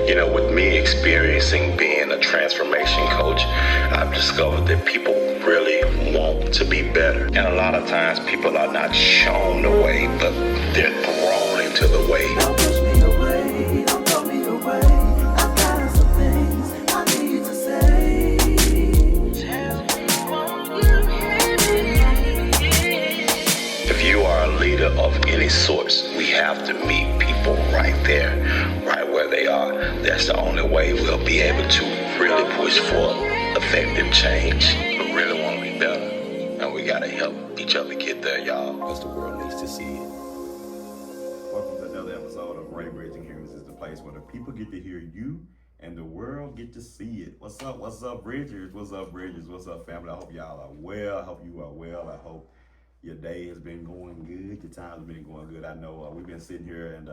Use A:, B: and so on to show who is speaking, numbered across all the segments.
A: With me experiencing being a transformation coach, I've discovered that people really want to be better. And a lot of times people are not shown the way, but they're thrown into the way.
B: Don't push me away, don't throw me away. I've got some things I need to say. Tell me, won't you hear me?
A: If you are a leader of any sorts, we have to meet people right there, right where they are. That's the only way we'll be able to really push for effective change. We really want to be better, and we gotta help each other get there, y'all, because the world needs to see it.
C: Welcome to another episode of Ray Bridging here. This is the place where the people get to hear you and the world get to see it. What's up, Bridgers? What's up, Bridgers? What's up, family? I hope y'all are well. I hope you are well. I hope your day has been going good. Your time has been going good. I know we've been sitting here and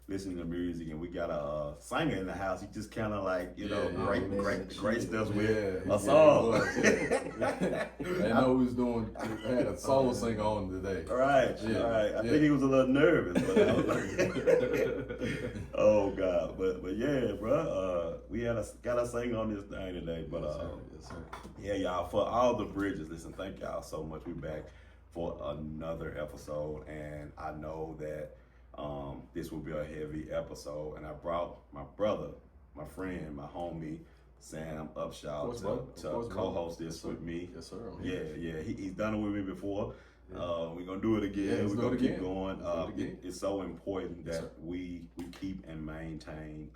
C: listening to music, and we got a singer in the house. He just kind of like, great stuff with a song.
D: I know he was had a solo singer on today.
C: Right. I think he was a little nervous, but I was like, oh God, but yeah, bro. We got a singer on this thing today, but
D: Yes, sir.
C: yeah, y'all, for all the Bridges, listen, thank y'all so much. We back for another episode, and I know that this will be a heavy episode, and I brought my brother, my friend, my homie, Sam Upshaw to co-host this with me.
D: Yes, sir.
C: Yeah. He's done it with me before. Yeah. We're gonna do it again. We're gonna keep going. It's so important that we keep and maintain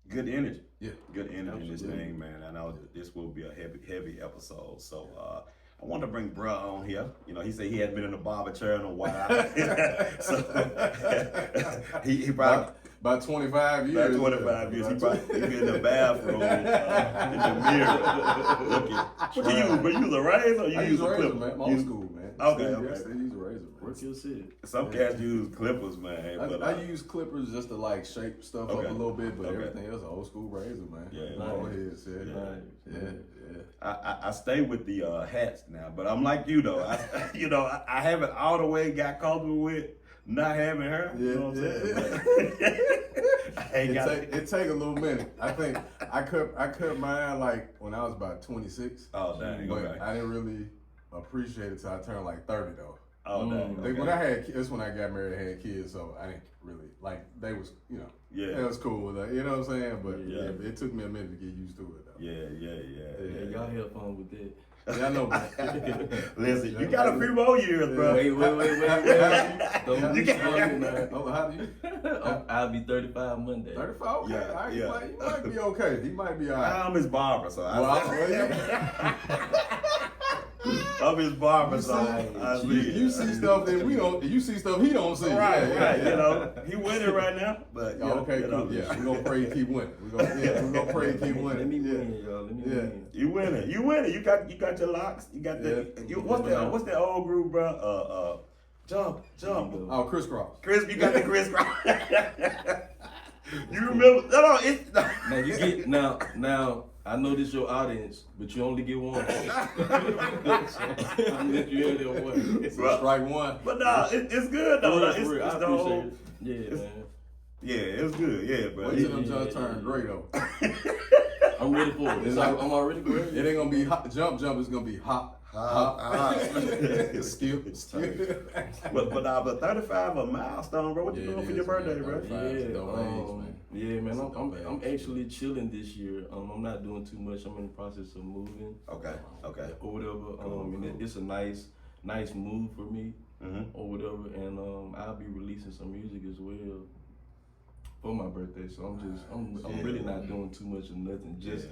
C: good energy. Yeah, good energy in this thing, man. I know this will be a heavy episode, so. I wanted to bring bruh on here. He said he hadn't been in a barber chair in a while. So he probably
D: about 25 years.
C: About 25 years. He probably be in the bathroom in the mirror looking. What you use? But you use a razor or you use a clipper?
D: Man. Old school, man.
C: Okay.
D: They use a razor.
E: Work your shit.
C: Some cats use clippers, man.
D: I use clippers just to like shape stuff up a little bit, but everything else old school razor, man.
C: Yeah. I stay with the hats now, but I'm like you though. I haven't all the way got comfortable with not having hair. You know what I'm saying?
D: It take a little minute. I think I cut mine like when I was about 26.
C: Oh dang!
D: But I didn't really appreciate it till I turned like 30 though.
C: Oh dang! Okay.
D: When I had kids, when I got married, I had kids, so I didn't really like. They was, it was cool with that. You know what I'm saying? But it took me a minute to get used to it though.
C: Yeah.
E: Y'all have fun with that.
D: Yeah, I know, man.
C: Listen, you got a few more years, bro.
E: Wait.
C: Don't you got
D: man. Oh, how do you?
E: I'll be 35 Monday.
D: 35? Okay.
C: Yeah.
D: He might be okay. He might be all right.
C: I'm his barber, so I'm his barber, so
D: you see stuff that we don't. You see stuff he don't see.
C: Right. He winning right now, but
D: okay, cool. Yeah, we gonna pray he keep winning. We gonna pray he keep winning.
E: Let me win, y'all. Let me win.
C: You winning. You got your locks. You got the. What's that old group, bro? Jump.
D: Oh, crisscross.
C: You got the crisscross. You remember? No.
E: Now you get now. I know this your audience, but you only get one. I'm let you hear that one.
D: Strike one.
C: But nah, it's good though.
E: I appreciate it. Yeah, man.
C: Yeah, it's good. Yeah, bro.
D: Wait till them just turn gray though.
E: I'm ready for it. I'm already great.
D: It ain't gonna be hot. Jump. It's gonna be hot. Skip.
C: But 35 a milestone, bro. What you doing for your birthday, bro?
E: Yeah, man. I'm actually chilling this year. I'm not doing too much. I'm in the process of moving.
C: Okay.
E: Or whatever. And it's a nice move for me. Or whatever. And I'll be releasing some music as well for my birthday. So I'm really not doing too much of nothing. Just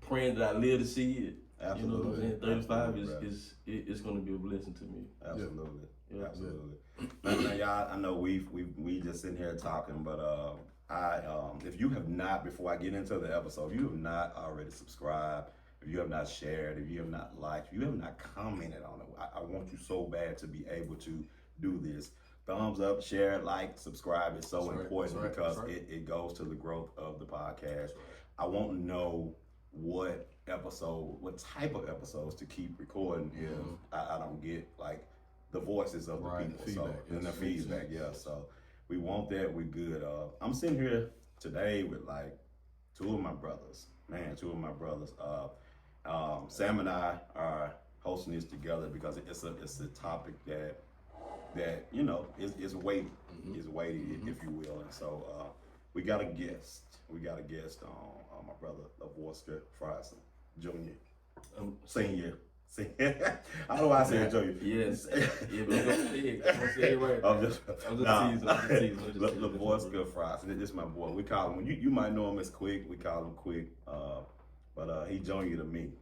E: praying that I live to see it.
C: Absolutely.
E: You know what I'm saying? 35 is going to be a blessing to me.
C: Absolutely. Now, y'all, I know we just sitting here talking, but if you have not, before I get into the episode, if you have not already subscribed, if you have not shared, if you have not liked, if you have not commented on it, I want you so bad to be able to do this. Thumbs up, share, like, subscribe. It's so important because it goes to the growth of the podcast. I want to know what type of episodes to keep recording if I don't get like the voices of the people. So and the feedback, so we want that. We good. I'm sitting here today with like two of my brothers. Sam and I are hosting this together because it's a topic that you know is weighty, is weighty, if you will. And so we got a guest. We got a guest on my brother Lavorsker, Frison, Junior, Senior. I don't know why I said Junior.
E: Yes. Yeah, but I'm gonna say it right.
C: I'm just
E: teasing.
C: Lavorsker Frison. This is my boy. We call him. You might know him as Quick. We call him Quick. But he Junior to me.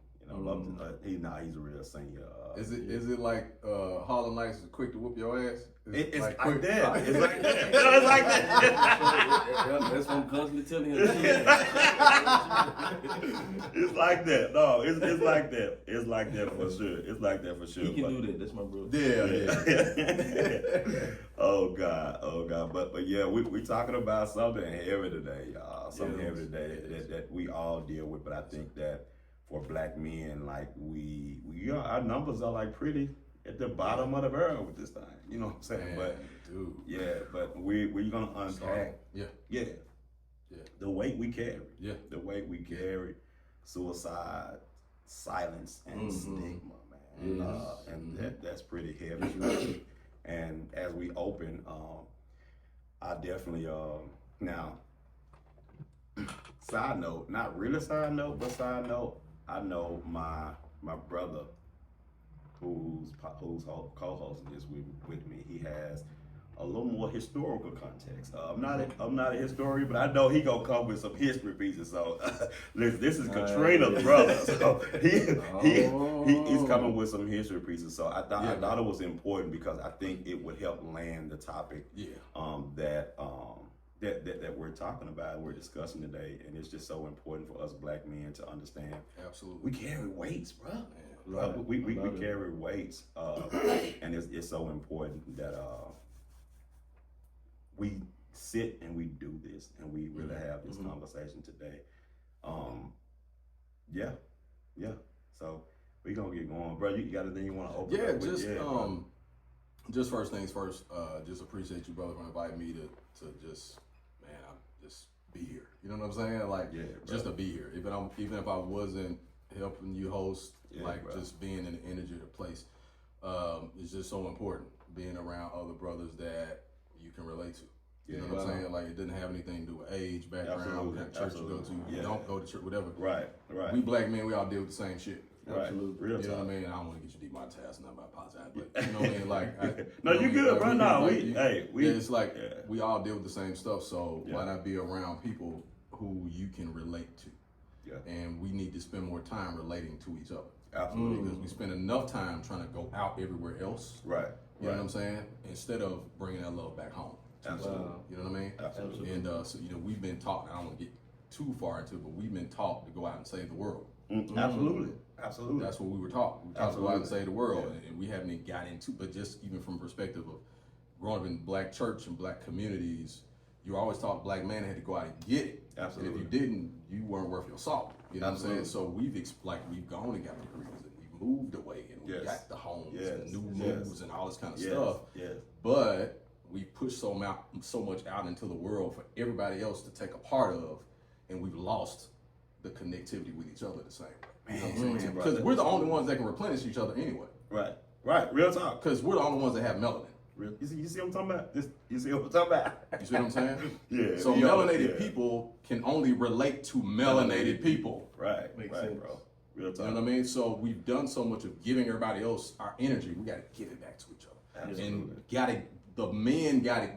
C: You know, he's a real senior.
D: Is it like Harlem Nights is quick to whoop your ass?
C: It's like
D: quick.
C: that. It's like that. It's like that.
E: That's what I'm constantly telling him.
C: It's like that. No, it's like that. It's like that for sure. It's like that for sure.
E: He can do that. That's my brother.
D: Yeah.
C: Oh God. But yeah, we talking about something heavy today, y'all. Something heavy today that we all deal with. But I think that for black men, like we our numbers are like pretty at the bottom of the barrel with this thing. You know what I'm saying?
D: Man,
C: but we're gonna unpack. Yeah. The weight we carry.
D: Yeah.
C: The weight we carry, suicide, silence, and stigma, man. And that's pretty heavy. And as we open, I definitely now. Side note, not really side note, but side note. I know my brother, who's co-hosting this with me. He has a little more historical context. I'm not a historian, but I know he gonna come with some history pieces. So this is Katrina's brother. So he's coming with some history pieces. So I thought it was important because I think it would help land the topic. That we're talking about, we're discussing today, and it's just so important for us black men to understand.
D: Absolutely,
C: we carry weights, bro. We carry weights, and it's so important that we sit and we do this, and we really have this conversation today. So we gonna get going, bro. You got anything you want to open up with?
D: Just first things first. Just appreciate you, brother, for inviting me to just. Man, I'm just be here. You know what I'm saying? Like, just to be here. Even if I wasn't helping you host, just being in the energy of the place, it's just so important. Being around other brothers that you can relate to. You know what I'm saying? Like, it didn't have anything to do with age, background, what kind of church you go to, you don't go to church, whatever.
C: Right.
D: We black men, we all deal with the same shit.
C: Absolutely. Real
D: you know what I mean? I don't want to get you deep my task, not about apologize, but you know what I mean? Like,
C: no, you good, bro. No,
D: it's like we all deal with the same stuff. So why not be around people who you can relate to? Yeah. And we need to spend more time relating to each other.
C: Absolutely.
D: Because we spend enough time trying to go out everywhere else.
C: Right.
D: You know what I'm saying? Instead of bringing that love back home.
C: Absolutely.
D: You know what I mean?
C: Absolutely.
D: And so we've been taught. I don't want to get too far into it, but we've been taught to go out and save the world.
C: Absolutely.
D: That's what we were taught. We were taught to go out and save the world, and we haven't even got into. But just even from perspective of growing up in black church and black communities, you were always taught black man had to go out and get it.
C: Absolutely.
D: And if you didn't, you weren't worth your salt. You know what I'm saying? So we've gone and got degrees, and we moved away, and we got the homes and new moves and all this kind of stuff. But we pushed so much out into the world for everybody else to take a part of, and we've lost the connectivity with each other the same way. You know what I'm saying? Because we're the only ones that can replenish each other anyway.
C: Right. Real talk.
D: Because we're the only ones that have melanin.
C: You see what I'm talking about? You see what I'm talking about?
D: You see what I'm saying?
C: Yeah.
D: So melanated people can only relate to melanated people.
C: Right.
E: Makes sense,
C: bro. Real talk.
D: You know what I mean? So we've done so much of giving everybody else our energy. We got to give it back to each other.
C: Absolutely.
D: And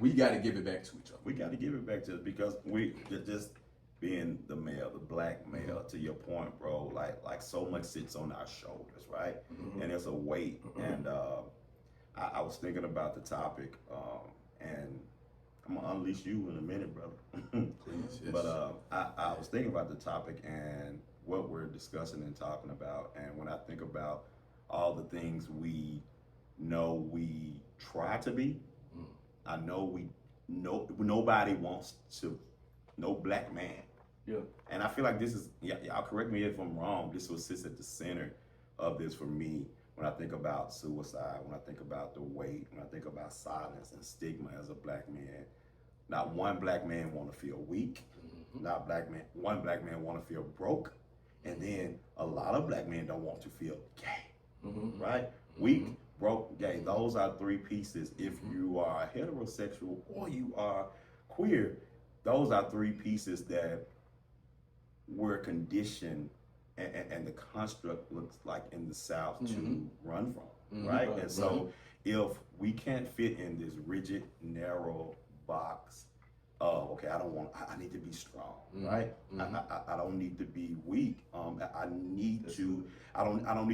D: we got to give it back to each other.
C: We got to give it back to us because we just being the male, the black male, to your point, bro, like so much sits on our shoulders, right? And it's a weight. And I was thinking about the topic, and I'm gonna unleash you in a minute, brother.
D: Please, yes.
C: But I was thinking about the topic and what we're discussing and talking about, and when I think about all the things we know we try to be, I know nobody wants to, no black man.
E: Yeah.
C: And I feel like this is, y'all correct me if I'm wrong, this was sits at the center of this for me when I think about suicide, when I think about the weight, when I think about silence and stigma as a black man. Not one black man want to feel weak. One black man want to feel broke. And then a lot of black men don't want to feel gay, right? Weak, broke, gay. Those are 3 pieces. If you are heterosexual or you are queer, those are 3 pieces that we're conditioned and the construct looks like in the South to run from, right? And so if we can't fit in this rigid, narrow box, okay, I need to be strong, right? I don't need to be weak. I don't need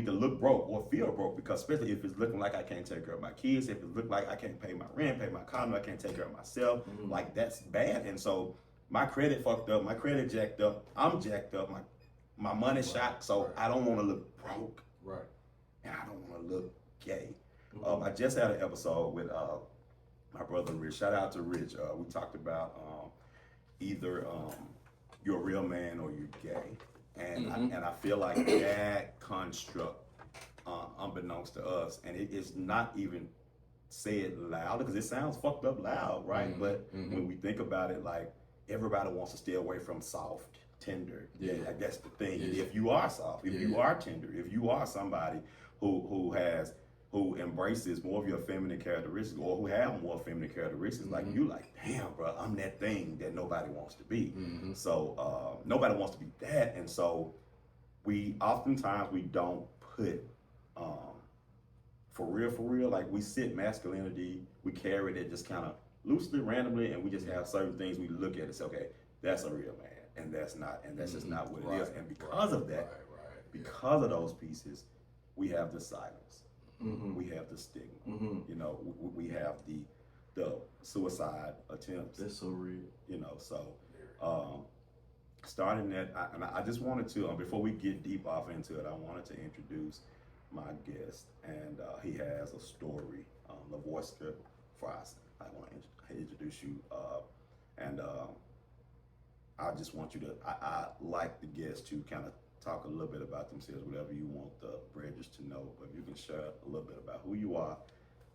C: to look broke or feel broke, because especially if it's looking like I can't take care of my kids, if it look like I can't pay my rent, pay my condo, I can't take care of myself, like that's bad. And so my credit fucked up, my credit jacked up, I'm jacked up, my money shot, so I don't want to look broke, and I don't want to look gay. I just had an episode with my brother Rich. Shout out to Rich. We talked about either you're a real man or you're gay, and I feel like that construct, unbeknownst to us, and it is not even said loud because it sounds fucked up loud, right? But when we think about it, like everybody wants to stay away from soft, tender. Yeah, like that's the thing. If you are soft, if you are tender, if you are somebody who embraces more of your feminine characteristics, or who have more feminine characteristics, like you like, damn, bro, I'm that thing that nobody wants to be. So nobody wants to be that, and so we don't put for real, like we sit masculinity, we carry it just kind of loosely, randomly, and we just have certain things we look at and say, okay, that's a real man, and that's not, and that's just not what it is. And because of that, because of those pieces, we have the silence. We have the stigma. You know, we have the suicide attempts.
E: That's so real.
C: You know, so starting that, I just wanted to, before we get deep off into it, I wanted to introduce my guest, and he has a story, Lavorsker, Frison. I want to introduce you, and I just want you to, I like the guests to kind of talk a little bit about themselves, whatever you want the bridges to know, but you can share a little bit about who you are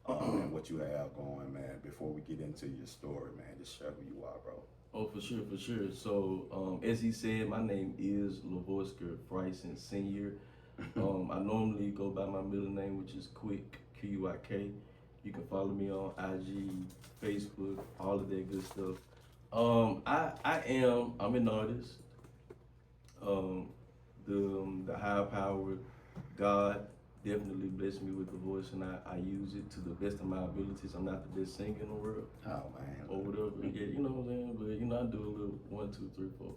C: and what you have going, man. Before we get into your story, man, just share who you are, bro.
E: Oh, for sure. So, as he said, my name is Lavorsker Frison Sr. I normally go by my middle name, which is Quick, Q-U-I-K. You can follow me on IG, Facebook, all of that good stuff. I'm an artist. The higher power, God definitely blessed me with the voice, and I use it to the best of my abilities. I'm not the best singer in the world.
C: Oh, man.
E: Or whatever. Yeah, you know what I'm saying? But, you know, I do a little 1, 2, 3, 4,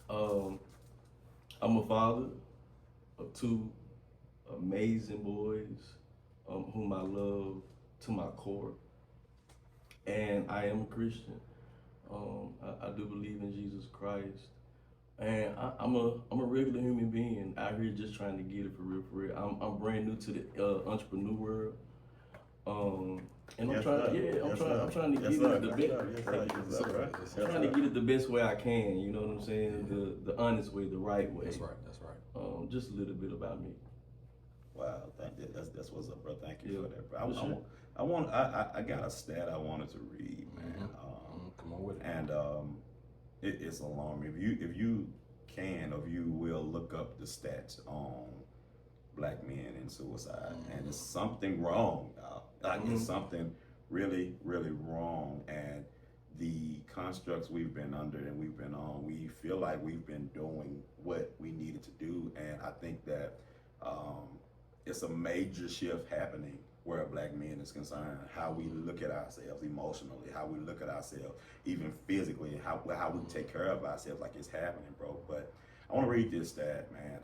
E: 5. I'm a father of 2 amazing boys, whom I love to my core. And I am a Christian. I do believe in Jesus Christ. And I'm a regular human being out here just trying to get it for real. I'm brand new to the entrepreneur world. And I'm trying to get it the best way I can, you know what I'm saying? The honest way, the right way.
D: That's right.
E: Just a little bit about me.
C: Wow, that's what's up, bro. Thank you for that, bro.
E: Sure.
C: I got a stat I wanted to read, man.
D: Come on with it.
C: And it's alarming. If you can, or if you will, look up the stats on black men and suicide, and it's something wrong, y'all. Like it's something really, really wrong. And the constructs we've been under and we've been on, we feel like we've been doing what we needed to do. And I think that it's a major shift happening where a black man is concerned, how we look at ourselves emotionally, how we look at ourselves even physically, how we take care of ourselves, like it's happening, bro. But I want to read this stat, man.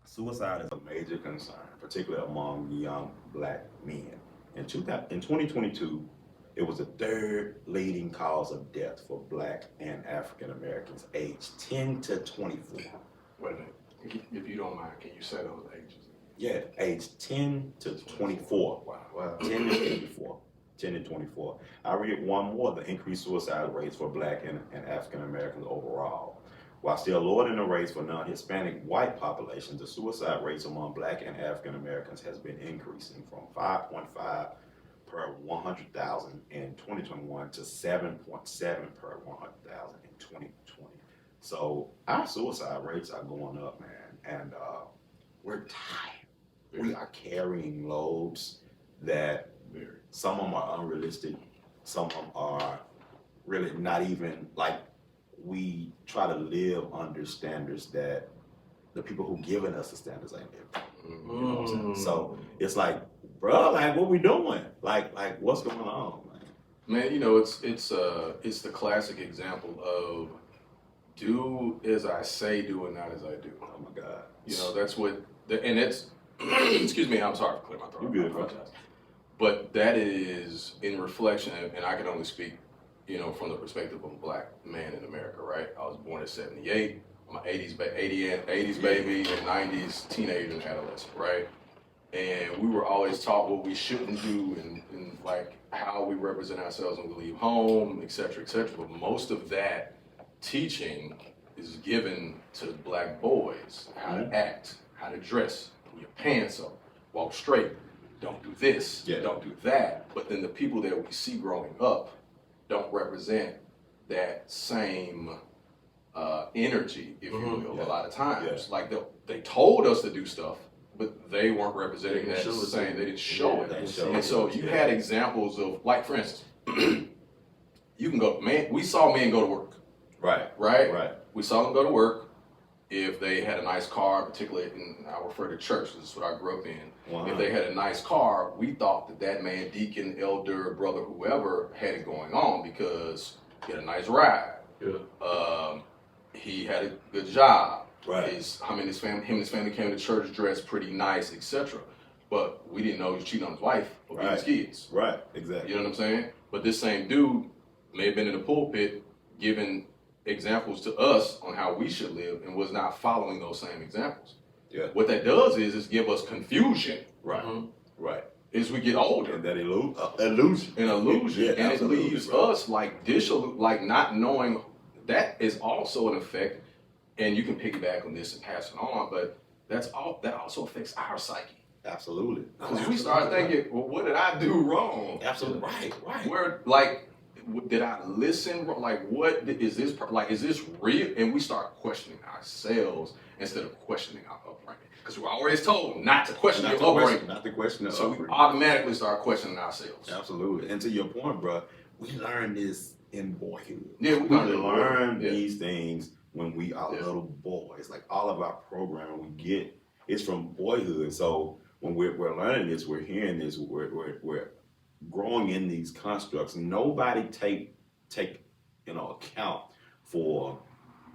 C: Suicide is a major concern, particularly among young black men. In 2022, it was the 3rd leading cause of death for black and African Americans aged 10 to 24.
F: Wait a minute, if you don't mind, can you say those ages?
C: Yeah, aged 10 to 24.
F: Wow.
C: 10 to 24. 10 to 24. I read one more, the increased suicide rates for black and African Americans overall. While still lower than the rates for non-Hispanic white populations, the suicide rates among black and African Americans has been increasing from 5.5 per 100,000 in 2021 to 7.7 per 100,000 in 2020. So our suicide rates are going up, man, and we're tired. We are carrying loads that some of them are unrealistic, some of them are really not even like we try to live under standards that the people who giving us the standards ain't living. You know what I'm saying? So it's like, bro, like what we doing? Like what's going on, man?
D: Man, you know, it's the classic example of do as I say, do and not as I do.
C: Oh my God.
D: You know, that's what, and it's, excuse me, I'm sorry for clearing my throat.
C: You're
D: I
C: good,
D: apologize. But that is in reflection, and I can only speak, you know, from the perspective of a black man in America, right? I was born in '78. I'm an 80s baby and 90s teenager and adolescent, right? And we were always taught what we shouldn't do and like how we represent ourselves when we leave home, et cetera, et cetera. But most of that teaching is given to black boys, how to act, how to dress, pull your pants up, walk straight, don't do this, don't do that. But then the people that we see growing up don't represent that same energy, if you will, a lot of times. Like they told us to do stuff, but they weren't representing that same, they didn't show it. And so you had examples of, like for instance, you can go, man, we saw men go to work. Right. We saw them go to work if they had a nice car, particularly, and I refer to church, this is what I grew up in.
C: Wow.
D: If they had a nice car, we thought that man, deacon, elder, brother, whoever, had it going on because he had a nice ride. He had a good job.
C: Right.
D: Him and his family came to church dressed pretty nice, etc. But we didn't know he was cheating on his wife or beating his kids.
C: Right, exactly.
D: You know what I'm saying? But this same dude may have been in the pulpit giving examples to us on how we should live and was not following those same examples.
C: Yeah.
D: What that does is give us confusion.
C: Right. Right.
D: As we get older.
C: And that illusion.
D: An illusion.
C: Yeah,
D: and
C: absolutely,
D: it leaves
C: bro.
D: us like not knowing that is also an effect, and you can piggyback on this and pass it on, but that also affects our psyche.
C: Absolutely.
D: Because we start thinking, well, what did I do wrong?
C: Absolutely. Right.
D: Where, like, did I listen? Like, what is this? Like, is this real? And we start questioning ourselves instead of questioning our upbringing. Because we're always told not to question your upbringing.
C: Not to question the
D: So
C: upbringing.
D: we automatically start questioning ourselves.
C: Absolutely. And to your point, bro, we learned this in boyhood.
D: Yeah,
C: we learn these things when we are little boys. Like all of our programming we get is from boyhood. So when we're learning this, we're hearing this, we're growing in these constructs. Nobody take account for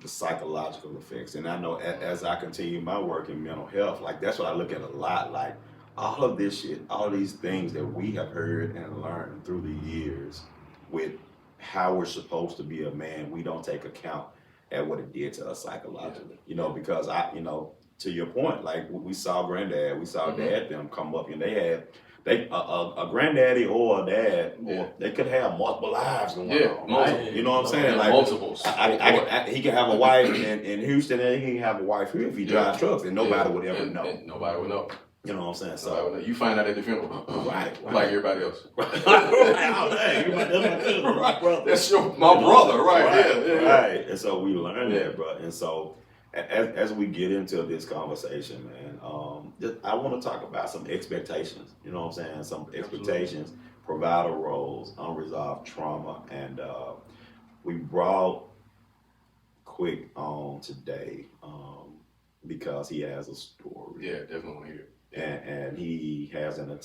C: the psychological effects. And I know as I continue my work in mental health, like that's what I look at a lot. Like all of this shit, all of these things that we have heard and learned through the years with how we're supposed to be a man, we don't take account at what it did to us psychologically. Because to your point, like we saw granddad, we saw dad them come up and they a granddaddy or a dad, or they could have multiple lives going on. Right? You know what I'm saying? Like
D: multiples.
C: He could have a wife in Houston, and he can have a wife here if he drives trucks, and nobody would ever know.
D: And nobody would know.
C: You know what I'm saying? So
D: you find out at the funeral,
C: right.
D: Like everybody else.
C: That's my brother.
D: That's my brother, right? Yeah.
C: Right. And so we learned that, bro. And so as we get into this conversation, man, I want to talk about some expectations. You know what I'm saying? Some expectations, provider roles, unresolved trauma, and we brought Quick on today because he has a story.
D: Yeah, definitely want to hear it.
C: And he has a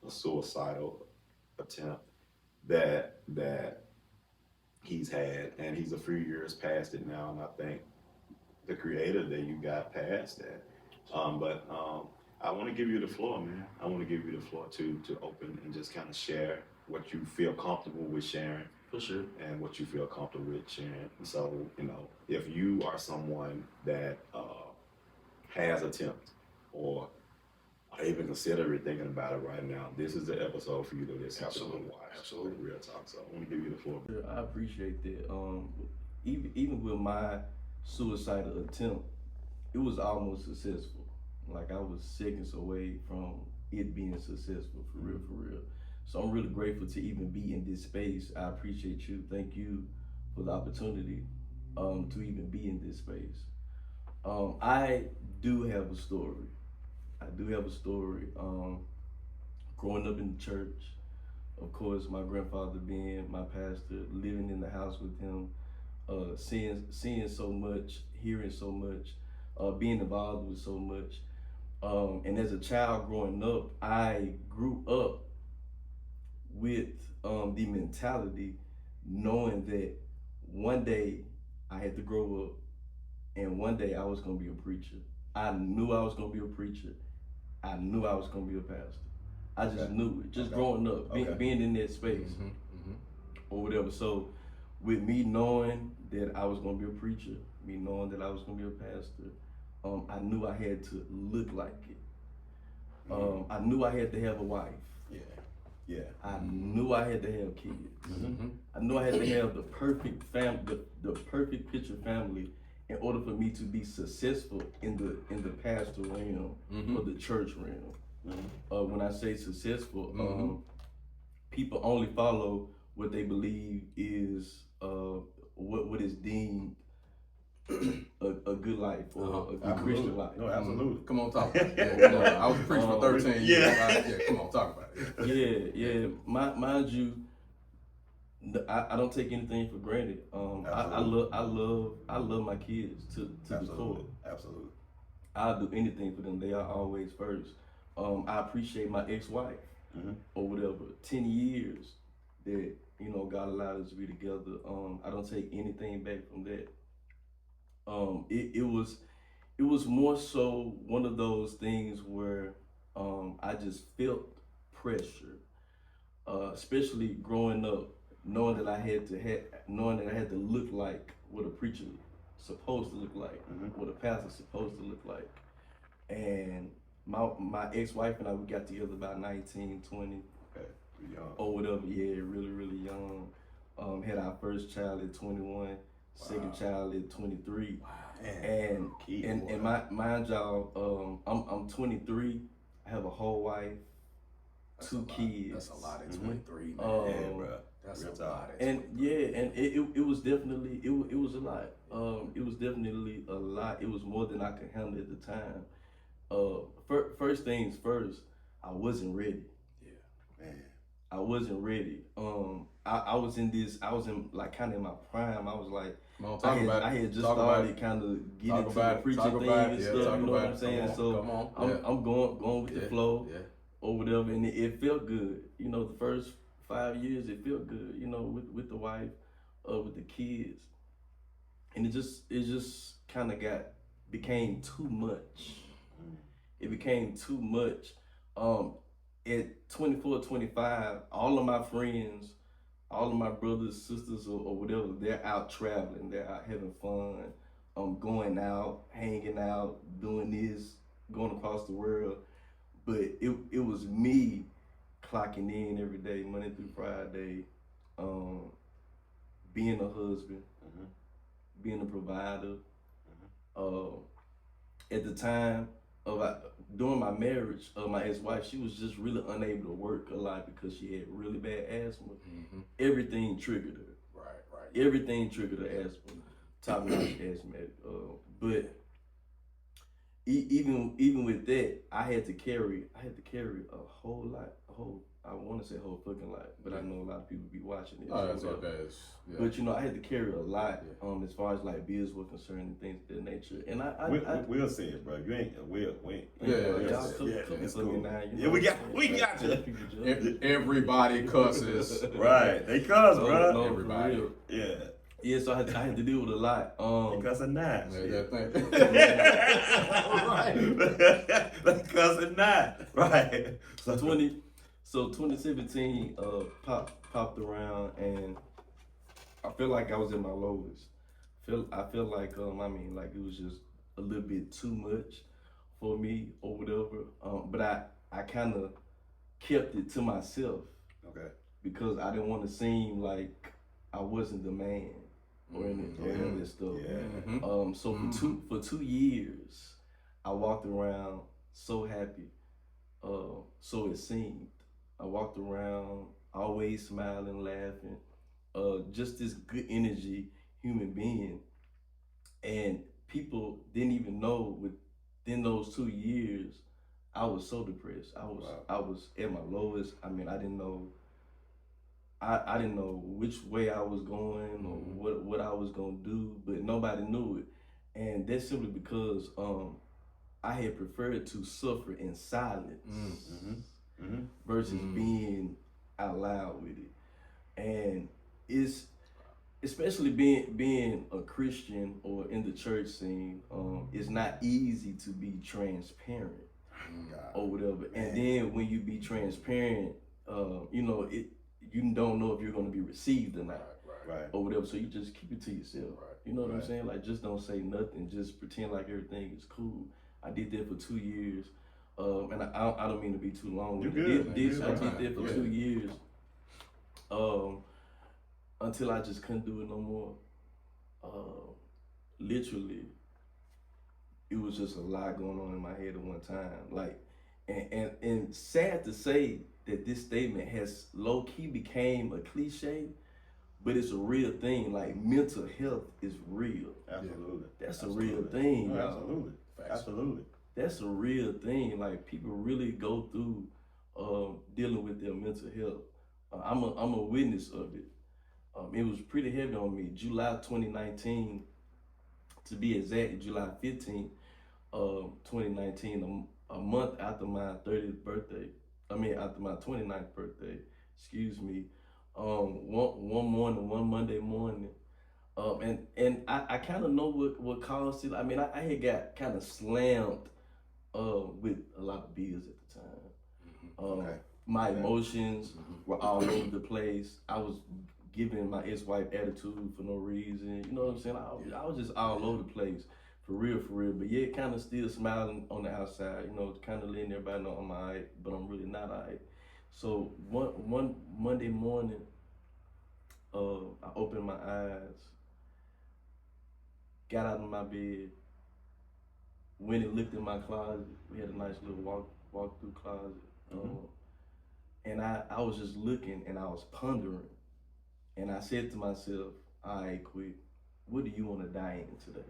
C: suicidal attempt that he's had, and he's a few years past it now, and I think the creator that you got past that. But I want to give you the floor, man. I want to give you the floor to open and just kind of share what you feel comfortable with sharing.
E: For sure.
C: And what you feel comfortable with sharing. And so, if you are someone that has attempt or even consider thinking about it right now, this is the episode for you to listen to and watch.
D: Absolutely.
C: Real talk. So I want to give you the floor.
E: I appreciate that. Even with my suicidal attempt, it was almost successful. Like I was seconds away from it being successful, for real. So I'm really grateful to even be in this space. I appreciate you. Thank you for the opportunity to even be in this space. I do have a story. Growing up in the church, of course, my grandfather being my pastor, living in the house with him, seeing so much, hearing so much, being involved with so much. And as a child growing up, I grew up with the mentality knowing that one day I had to grow up and one day I was going to be a preacher. I knew I was going to be a preacher. I knew I was going to be a pastor. I just knew it, just growing up, being in that space or whatever. So with me knowing that I was going to be a preacher, me knowing that I was going to be a pastor, I knew I had to look like it. I knew I had to have a wife. I knew I had to have kids. I knew I had to have the perfect family, the perfect picture family, in order for me to be successful in the pastoral realm or the church realm. When I say successful, people only follow what they believe is what is deemed a good life or a good Christian life.
C: No, absolutely.
D: Come on, talk about it. Yeah, come on. I was preaching for 13 years. Come on, talk about it.
E: Yeah. Mind you, I don't take anything for granted. I love my kids to the core.
C: Absolutely.
E: I'll do anything for them. They are always first. I appreciate my ex-wife or whatever. 10 years that God allowed us to be together. I don't take anything back from that. It was more so one of those things where I just felt pressure, especially growing up, knowing that I had to look like what a preacher supposed to look like, what a pastor's supposed to look like. And my ex-wife and I, we got together about 19, 20, or whatever. Yeah, really, really young. Had our first child at 21. Second child at 23.
C: Wow.
E: And mind y'all, I'm 23. I have a whole wife, two kids.
D: That's a lot at 23, man.
C: Bro.
D: That's a lot.
E: And it was definitely it was a lot. It was definitely a lot. It was more than I could handle at the time. First things first, I wasn't ready.
C: Yeah, man.
E: I wasn't ready. I was in like kind of in my prime. I was like, I had just started kind of getting into the preaching thing and stuff. You know what I'm saying? So I'm going with the flow or whatever, and it felt good. The first 5 years it felt good. With the wife, with the kids, and it just kind of became too much. It became too much. At 24, 25, all of my friends, all of my brothers, sisters, or whatever, they're out traveling, they're out having fun, going out, hanging out, doing this, going across the world. But it was me clocking in every day, Monday through Friday, being a husband, being a provider. At the time, during my marriage, my ex-wife, she was just really unable to work a lot because she had really bad asthma. Everything triggered her.
D: Right.
E: Everything triggered her asthma. Top-notch asthmatic. But even with that, I had to carry a whole lot. I want to say whole fucking lot, but I know a lot of people be watching this.
D: Oh, that's okay.
E: But I had to carry a lot as far as like bills were concerned and things of that nature. And
C: we'll say it, bro. You ain't. We'll.
E: Y'all cooking for me now.
C: Yeah, we got you.
D: Everybody cusses.
C: Right, they cuss, bro.
E: No,
D: Everybody.
C: Yeah.
E: Yeah, so I had to deal with a lot.
C: They cussing not.
D: That thing.
C: They cussing not. Right.
E: So 2017 popped around, and I feel like I was at my lowest. I feel like like it was just a little bit too much for me or whatever. But I kind of kept it to myself.
C: Okay.
E: Because I didn't want to seem like I wasn't the man or any of that stuff.
C: Yeah.
E: So for 2 years, I walked around so happy. So it seemed. I walked around always smiling, laughing, just this good energy human being. And people didn't even know within those 2 years, I was so depressed. I was at my lowest. I mean, I didn't know which way I was going or what I was gonna do, but nobody knew it. And that's simply because I had preferred to suffer in silence versus being out loud with it. And it's especially being a Christian or in the church scene, it's not easy to be transparent or whatever. And then when you be transparent, you know, you don't know if you're gonna be received or not, or whatever. So you just keep it to yourself. You know what I'm saying? Like, just don't say nothing. Just pretend like everything is cool. I did that for 2 years, and I don't mean to be too long.
C: You good?
E: I did that for 2 years, until I just couldn't do it no more. Literally, it was just a lot going on in my head at one time. Like, and sad to say that this statement has low key became a cliche, but it's a real thing. Like, mental health is real.
C: Absolutely.
E: That's a real thing.
C: Oh, absolutely. Absolutely.
E: That's a real thing. Like, people really go through dealing with their mental health. I'm a witness of it. It was pretty heavy on me. July 2019, to be exact, July 15th, 2019, a month after my 30th birthday. After my 29th birthday, excuse me. One Monday morning, and I kind of know what caused it. I mean, I had got kind of slammed with a lot of bills at the time. My emotions were all over the place. I was giving my ex-wife attitude for no reason. You know what I'm saying? I was just all over the place, for real. But yeah, kind of still smiling on the outside. You know, kind of letting everybody know I'm alright, but I'm really not alright. So one Monday morning, I opened my eyes, got out of my bed, went and looked in my closet. We had a nice little walk through closet. And I was just looking and I was pondering. And I said to myself, all right, quick, what do you want to die in today?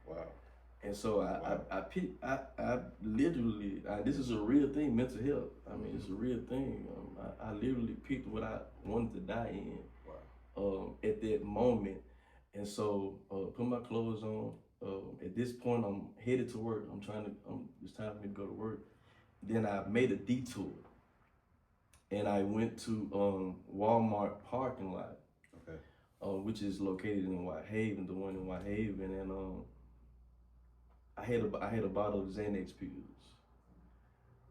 C: Wow.
E: And so I literally, this is a real thing, mental health. I mean, it's a real thing. I literally picked what I wanted to die in at that moment. And so put my clothes on. At this point, I'm headed to work. It's time for me to go to work. Then I made a detour. And I went to Walmart parking lot, which is located in Whitehaven, the one in Whitehaven, and I had a bottle of Xanax pills.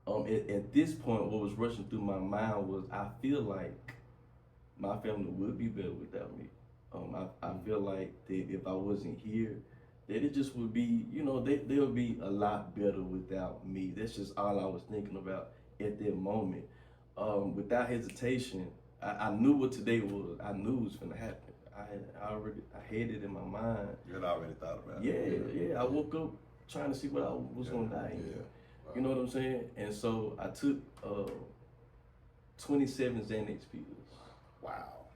E: At this point, what was rushing through my mind was, I feel like my family would be better without me. I feel like that if I wasn't here, that it just would be, you know, they'll be a lot better without me. That's just all I was thinking about at that moment. Without hesitation, I knew what today was. I knew it was gonna happen. I had it in my mind.
C: You had already thought about it.
E: Yeah. I woke up trying to see what I was gonna die in.
D: Wow.
E: You know what I'm saying? And so I took 27 Xanax pills.
C: Wow.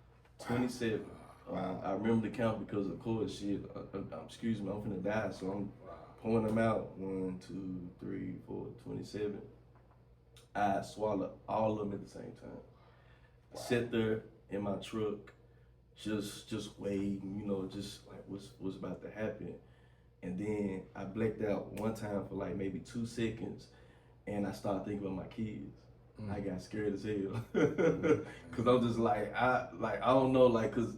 E: 27. I remember the count because, of course, excuse me, I'm finna die, so I'm pouring them out. 1, 2, 3, 4, 27. I swallowed all of them at the same time. Wow. Sat there in my truck, just waiting, you know, just like what's about to happen. And then I blacked out one time for like maybe 2 seconds, and I started thinking about my kids. I got scared as hell, cause I'm just like I don't know, like cause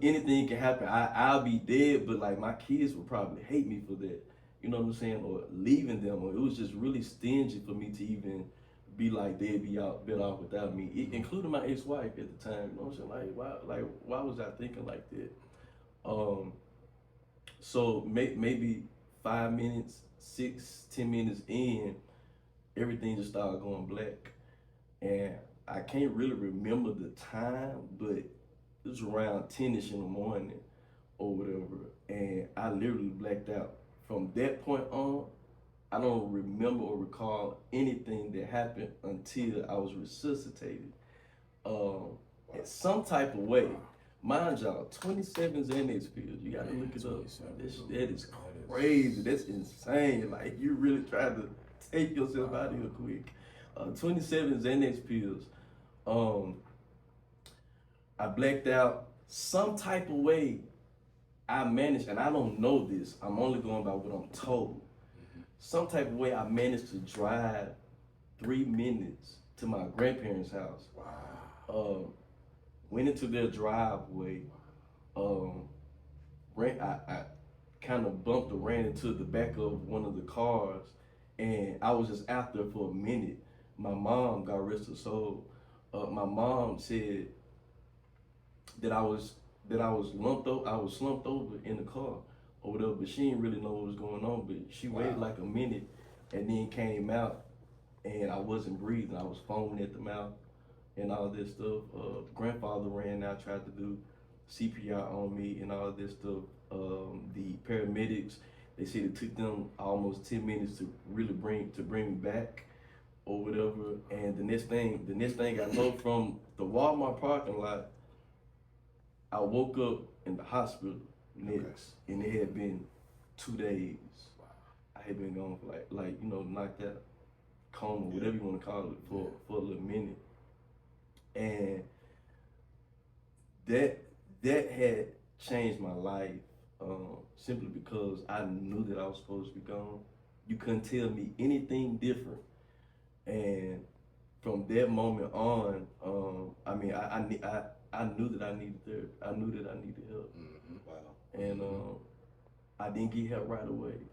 E: anything can happen. I'll be dead, but like my kids would probably hate me for that. You know what I'm saying? Or leaving them, or it was just really stingy for me to even be like they'd be better off without me, including my ex-wife at the time. You know what I'm saying? Why was I thinking like that? So maybe 5 minutes, 6-10 minutes in, everything just started going black, and I can't really remember the time, but it was around 10ish in the morning or whatever, and I literally blacked out. From that point on, I don't remember or recall anything that happened until I was resuscitated. In some type of way, mind y'all, 27 Xanax pills. You gotta look it up. That is crazy. That's insane. Like you really tried to take yourself out of here quick. 27 Xanax pills. I blacked out. Some type of way I managed, and I don't know this. I'm only going by what I'm told. Some type of way I managed to drive 3 minutes to my grandparents' house. Wow. Went into their driveway. I kind of bumped or ran into the back of one of the cars, and I was just out there for a minute. My mom, God rest her soul, my mom said that I was slumped over in the car or whatever, but she didn't really know what was going on. But she waited like a minute and then came out, and I wasn't breathing. I was foaming at the mouth and all this stuff. Grandfather ran out, tried to do CPR on me and all this stuff. The paramedics, they said it took them almost 10 minutes to really bring me back or whatever. And the next thing I know, from the Walmart parking lot, I woke up in the hospital next, and it had been 2 days. I had been gone for like knocked out, coma, whatever you want to call it, for a little minute. And that had changed my life, simply because I knew that I was supposed to be gone. You couldn't tell me anything different. And from that moment on, I knew that I needed therapy. I knew that I needed help. Wow. And I didn't get help right away.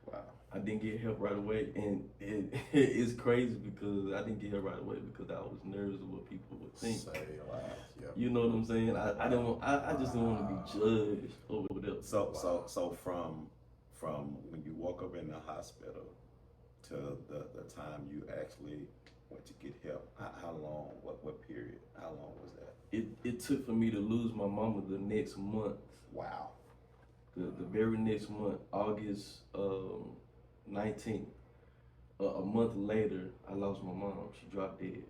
E: Wow. I didn't get help right away, and it's crazy because I didn't get help right away because I was nervous of what people would think. You know what I'm saying? I just didn't want to be judged over that.
C: So from when you woke up in the hospital to the time you actually went to get help, how long? What period? How long was that?
E: It took for me to lose my mama the next month.
C: Wow.
E: The very next month, August 19th. A month later, I lost my mom. She dropped dead.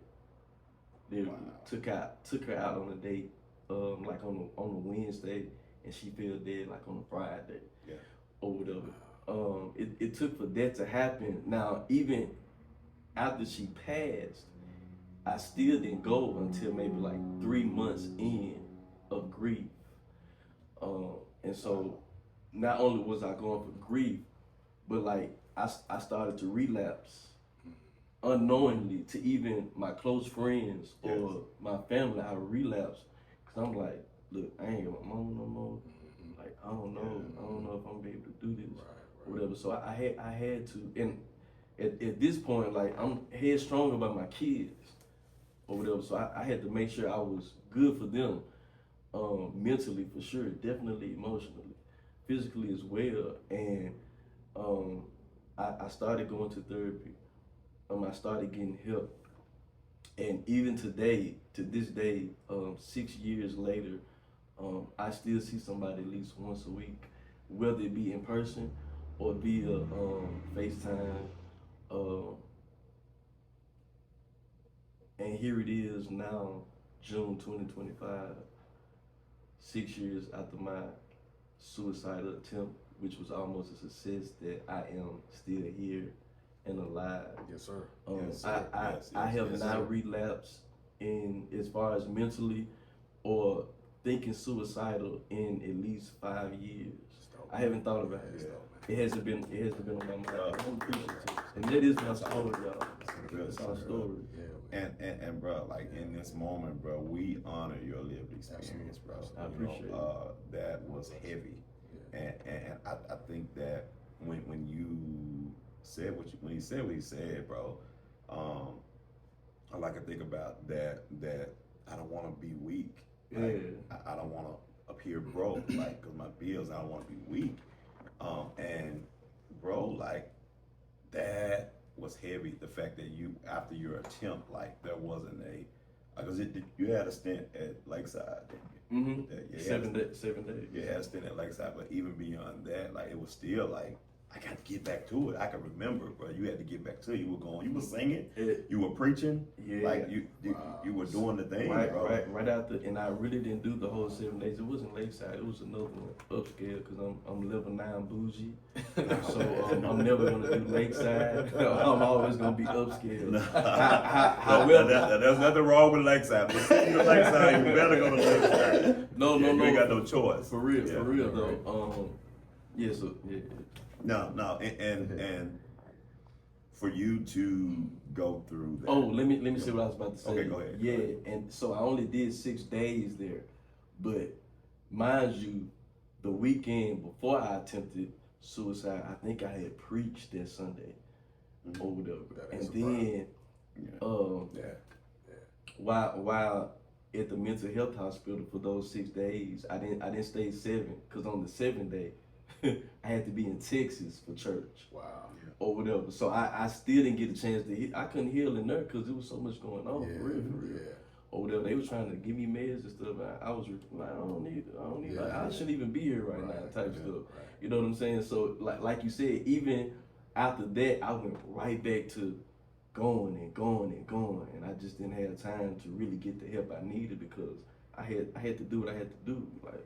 E: They took her out on a date, like on a Wednesday, and she fell dead like on a Friday, or whatever. It took for that to happen. Now, even after she passed, I still didn't go until maybe like 3 months in of grief. And so not only was I going for grief, but like I started to relapse unknowingly to even my close friends or my family. I relapsed because I'm like, look, I ain't got my mom no more. Like, I don't know if I'm gonna be able to do this or whatever. So I had to, and at this point, like, I'm headstrong about my kids or whatever. So I had to make sure I was good for them, mentally for sure, definitely emotionally, physically as well. And I started going to therapy. I started getting help. And even to this day, 6 years later, I still see somebody at least once a week, whether it be in person or via FaceTime. And here it is now, June 2025, 6 years after my suicidal attempt, which was almost a success, that I am still here and alive.
D: Yes, sir.
E: I have not relapsed in as far as mentally or thinking suicidal in at least 5 years. I haven't thought about it. It hasn't been on my mind. I'm appreciative. And that is my story, y'all. That's our story.
C: And bro, like in this moment, bro, we honor your lived experience, bro.
E: I appreciate it.
C: That was heavy. And I think that when you said what he said, bro, I like to think about that I don't want to be weak. Like, I don't want to appear broke, like, cause my bills, I don't want to be weak. And bro, like, that was heavy. The fact that you, after your attempt, like, there wasn't cause you had a stint at Lakeside, didn't you?
E: 7 days.
C: You had a stint at Lakeside, but even beyond that, like, it was still like, I got to get back to it. I can remember, bro. You had to get back to it. You were going, you were singing, you were preaching, like you were doing the thing, bro.
E: Right after, and I really didn't do the whole 7 days. It wasn't Lakeside. It was another one, upscale, because I'm level 9 bougie. So I'm never gonna do Lakeside. I'm always gonna be upscale. However,
C: there's nothing wrong with Lakeside. But if you're Lakeside, you better go to Lakeside.
E: No,
C: You ain't got no choice.
E: For real though.
C: No, and for you to go through that.
E: Oh, let me say what I was about to say.
C: Okay, go ahead.
E: Yeah, and so I only did 6 days there, but mind you, the weekend before I attempted suicide, I think I had preached that Sunday or whatever, and then while at the mental health hospital for those 6 days, I didn't stay 7, because on the 7th day I had to be in Texas for church.
D: Wow.
E: Or whatever. So I still didn't get a chance to heal. I couldn't heal in there because there was so much going on. For real. Or whatever. They were trying to give me meds and stuff. I was like, I don't need like, I shouldn't even be here right now type stuff. Right. You know what I'm saying? So like you said, even after that, I went right back to going. And I just didn't have time to really get the help I needed because I had to do what I had to do. Like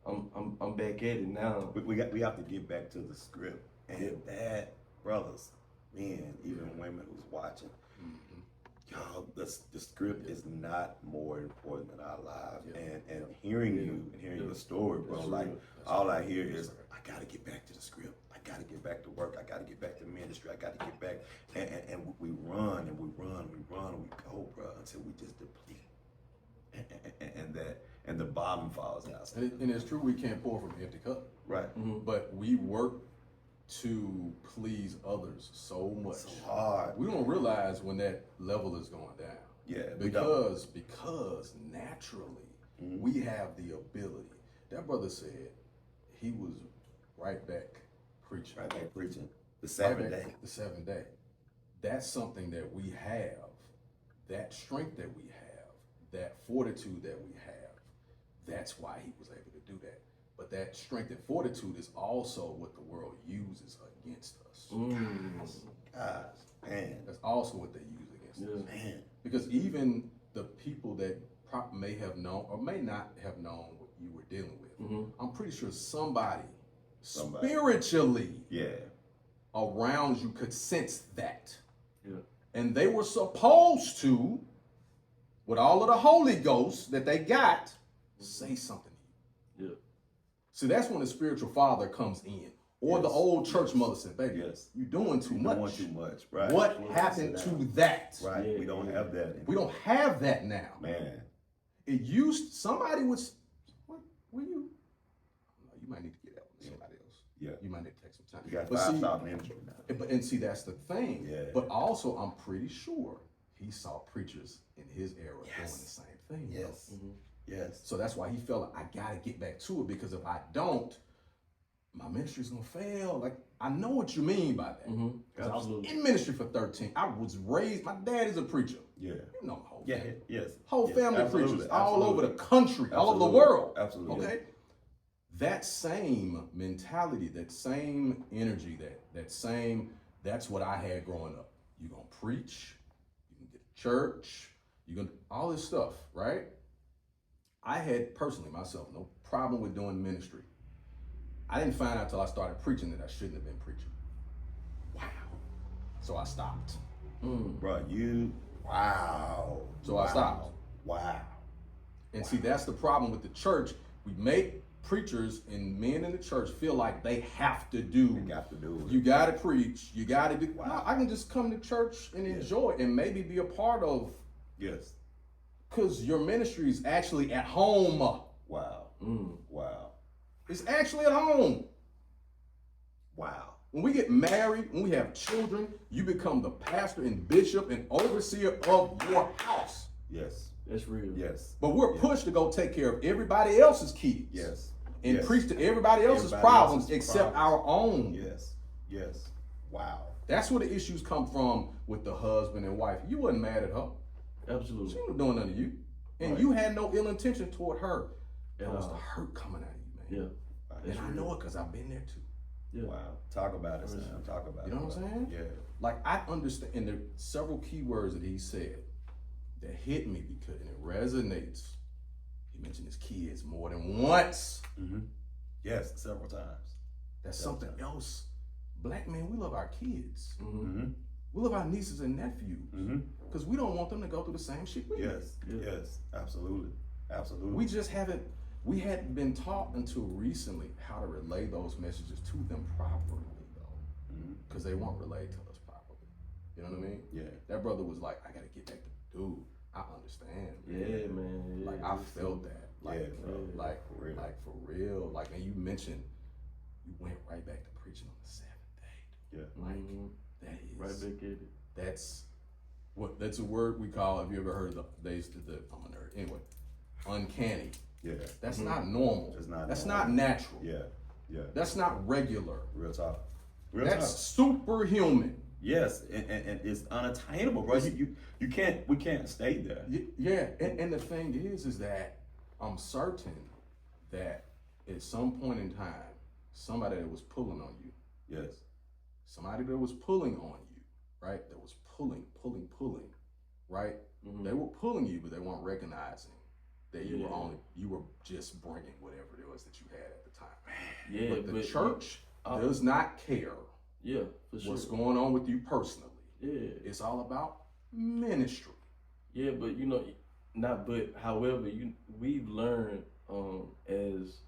E: I'm back at it now.
C: We have to get back to the script. And that, brothers, men, even women who's watching, y'all, the script is not more important than our lives. And hearing you and hearing your story, bro, like all I hear is, I gotta get back to the script. I gotta get back to work. I gotta get back to ministry. I gotta get back. And we run and we go, bro, until we just deplete. And the bottom falls out.
D: And it's true, we can't pour from an empty cup.
C: Right.
E: Mm-hmm.
D: But we work to please others so much.
C: So hard.
D: We don't realize when that level is going down.
C: Yeah.
D: Because naturally we have the ability. That brother said he was right back preaching.
C: Right back preaching. The 7th day.
D: The 7th day. That's something that we have. That strength that we have. That fortitude that we have. That's why he was able to do that. But that strength and fortitude is also what the world uses against us.
C: God, man.
D: That's also what they use against us.
C: Man.
D: Because even the people that may have known or may not have known what you were dealing with, I'm pretty sure somebody spiritually around you could sense that.
E: Yeah.
D: And they were supposed to, with all of the Holy Ghost that they got, say something to you.
E: Yeah.
D: See, that's when the spiritual father comes in. Or the old church mother said, baby, you're doing too much.
C: Doing too much, right.
D: What happened to that?
C: Right, we don't have that anymore.
D: We don't have that now.
C: Man.
D: It used, somebody was, what you? You might need to get that with somebody else.
C: Yeah.
D: You might need to take some time.
C: You got 5-star ministry now.
D: And see, that's the thing.
C: Yeah.
D: But also, I'm pretty sure he saw preachers in his era doing the same thing.
C: Yes. Yes.
D: So that's why he felt like, I gotta get back to it, because if I don't, my ministry's gonna fail. Like, I know what you mean by that. Because I was in ministry for 13. I was raised, my dad is a preacher.
C: Yeah.
D: You know the whole
C: family. Yes.
D: Whole family
C: Absolutely.
D: preachers all over the country, all over the world.
C: Absolutely.
D: Okay? That same mentality, that same energy, that's what I had growing up. You're gonna preach, you can get to church, you're gonna, all this stuff, right? I had personally myself no problem with doing ministry. I didn't find out till I started preaching that I shouldn't have been preaching. Wow. So I stopped.
C: Bro, wow.
D: So I stopped.
C: Wow.
D: And see, that's the problem with the church. We make preachers and men in the church feel like they have to do.
C: You got to do it.
D: You got to preach. You got to do.
C: Wow.
D: No, I can just come to church and enjoy it and maybe be a part of.
C: Yes.
D: Because your ministry is actually at home.
C: Wow. Wow.
D: It's actually at home.
C: Wow.
D: When we get married, when we have children, you become the pastor and bishop and overseer of your house.
C: Yes.
E: That's real.
C: Yes.
D: But we're pushed to go take care of everybody else's kids.
C: Yes.
D: And preach to everybody else's problems except our own.
C: Yes. Yes. Wow.
D: That's where the issues come from with the husband and wife. You wasn't mad at her.
E: Absolutely.
D: She wasn't doing nothing to you. And you had no ill intention toward her. That was the hurt coming out of you, man.
E: Yeah.
D: And I know it because I've been there too.
E: Yeah.
C: Wow. Talk about it, Sam. Talk about it.
D: You know what I'm saying?
C: Yeah.
D: Like, I understand, and there are several key words that he said that hit me because, and it resonates. He mentioned his kids more than once.
C: Mm-hmm. Yes, several times.
D: That's something else. Black men, we love our kids.
C: Mm-hmm.
D: We love our nieces and nephews.
C: Mm-hmm.
D: Because we don't want them to go through the same shit we did.
C: Yes, absolutely. Absolutely.
D: We just we hadn't been taught until recently how to relay those messages to them properly, though. Because they weren't relayed to us properly. You know what I mean?
C: Yeah.
D: That brother was like, I gotta get back to dude. I understand.
E: Yeah, man. Yeah,
D: Like, I felt that. Like,
C: Yeah, bro.
D: like,
C: For real.
D: like, for real. Like, and you mentioned, you went right back to preaching on the Sabbath day.
C: Yeah.
D: Like,
E: Mhm.
D: that is.
E: Right back at it.
D: That's a word we call, have you ever heard I'm a nerd. Anyway, uncanny.
C: Yeah.
D: That's not normal.
C: It's not
D: That's
C: normal.
D: not natural.
C: Yeah. Yeah.
D: That's not regular.
C: Real talk. Real
D: That's
C: talk.
D: superhuman.
C: Yes, and it's unattainable, bro. We can't stay there.
D: Yeah, and the thing is that I'm certain that at some point in time, somebody that was pulling on you,
C: Yes.
D: somebody that was pulling on you, right? That was pulling, right?
E: Mhm.
D: They were pulling you, but they weren't recognizing that you
E: Yeah.
D: were just bringing whatever it was that you had at the time.
E: Yeah,
D: But the church does not care
E: Yeah, for sure.
D: what's going on with you personally.
E: Yeah.
D: It's all about ministry.
E: Yeah, but however, we've learned as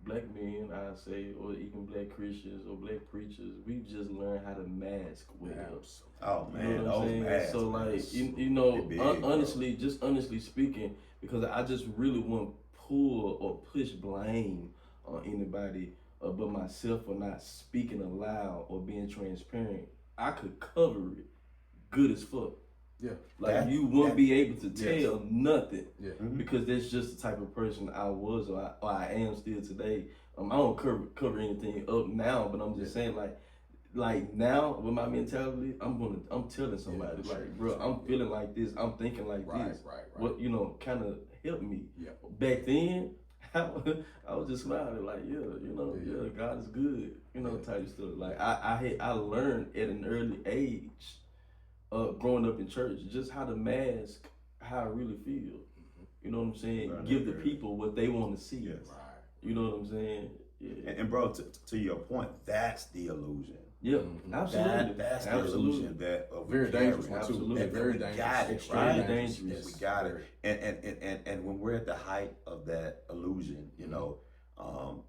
E: black men, I say, or even black Christians or black preachers, we've just learned how to mask well.
C: Oh
E: You
C: man,
E: know what I'm
C: those
E: saying?
C: masks,
E: So
C: man,
E: like
C: is
E: you know,
C: big, bro.
E: honestly speaking, because I just really won't pull or push blame on anybody but myself for not speaking aloud or being transparent. I could cover it good as fuck.
D: Yeah.
E: Like you won't be able to
C: yes.
E: tell nothing.
D: Yeah.
E: Because that's just the type of person I was or I am still today. I don't cover anything up now, but I'm just saying like now with my mentality, I'm telling somebody bro, I'm feeling like this, I'm thinking like this.
D: Right.
E: What kind of helped me.
D: Yeah.
E: Back then, I was just smiling like God is good, type of stuff. Like I learned at an early age, growing up in church, just how to mask how I really feel. You know what I'm saying?
C: Right,
E: Give the
C: right.
E: people what they want to see.
C: Yes.
D: Right.
E: You know what I'm saying? Yeah.
C: And bro, to your point, that's the illusion.
E: Yeah, absolutely.
C: That's the
E: Absolutely.
C: illusion that
D: Very dangerous one too.
E: Absolutely.
C: that
D: Very
C: we
D: dangerous.
C: got it,
E: Extremely
C: right?
E: dangerous.
C: We got it. And when we're at the height of that illusion,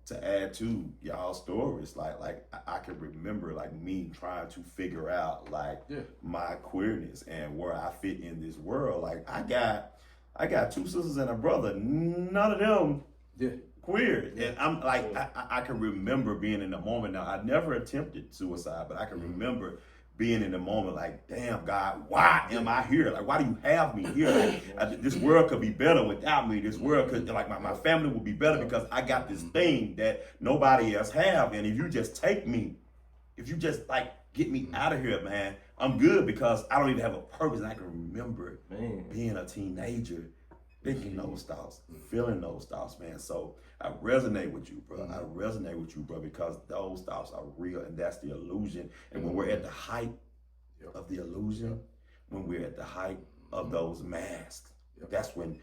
C: to add to y'all stories, like I can remember like me trying to figure out my queerness and where I fit in this world. Like I got two sisters and a brother. None of them queer. And I'm like, I can remember being in the moment. Now, I never attempted suicide, but I can remember being in the moment like, damn, God, why am I here? Like, why do you have me here? Like, this world could be better without me. This world could, like, my family would be better because I got this thing that nobody else have. And if you just take me, if you just, like, get me out of here, man, I'm good because I don't even have a purpose. And I can remember being a teenager, thinking those thoughts, feeling those thoughts, man. So I resonate with you, bro. I resonate with you, bro, because those thoughts are real, and that's the illusion. And when we're at the height of the illusion, when we're at the height of those masks, that's when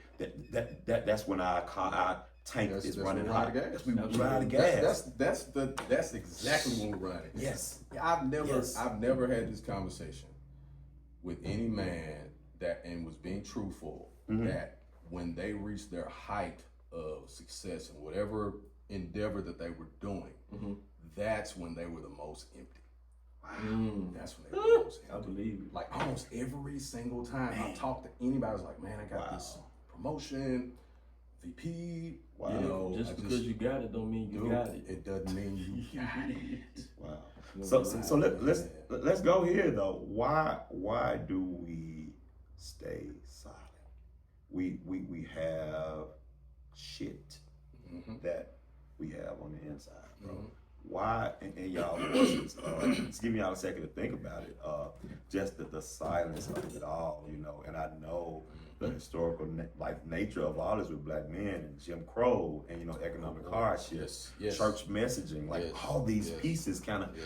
C: that's when our tank is running hot. That's when we run out of gas.
D: That's exactly when we run out of gas.
C: Yes.
D: I've never had this conversation with any man and was being truthful that when they reached their height of success in whatever endeavor that they were doing, that's when they were the most empty. That's when they were the most empty.
E: I believe it.
D: Like almost every single time I talked to anybody, I was like, man, I got this promotion, VP.
C: Wow.
D: You know,
E: Just because you got it don't mean you got it.
D: It doesn't mean you got it.
C: Wow. So let's go here though. Why do we stay silent? We have shit that we have on the inside, bro. Why? And y'all, just give me y'all a second to think about it. Just the silence of it all, And I know the historical nature of all this with black men and Jim Crow and economic hardship, church messaging, all these pieces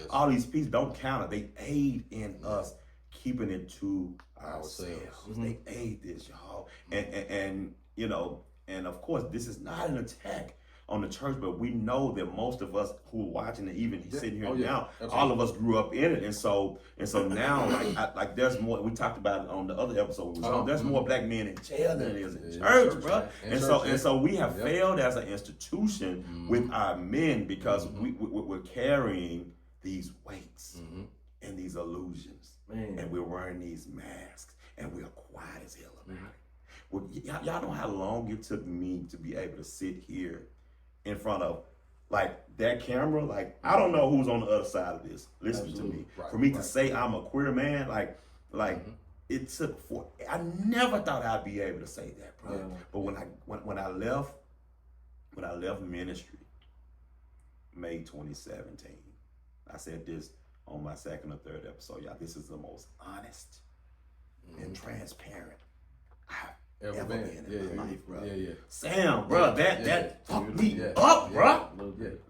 C: all these pieces don't counter. They aid in us keeping it to ourselves. They aid this, y'all, and of course this is not an attack on the church, but we know that most of us who are watching and even sitting here now, absolutely, all of us grew up in it, and so now, like there's more. We talked about it on the other episode. There's more black men in jail than there is in church, bro. And so we have failed as an institution with our men because we're carrying these weights and these illusions, and we're wearing these masks, and we're quiet as hell about it. Well, y'all know how long it took me to be able to sit here in front of that camera. I don't know who's on the other side of this listening to me. For me to say I'm a queer man, it took I never thought I'd be able to say that, bro. But when I left ministry, May 2017, I said this on my second or third episode, y'all. This is the most honest and transparent I've ever been in my life, bro. Sam, bro, that fucked me up, bro.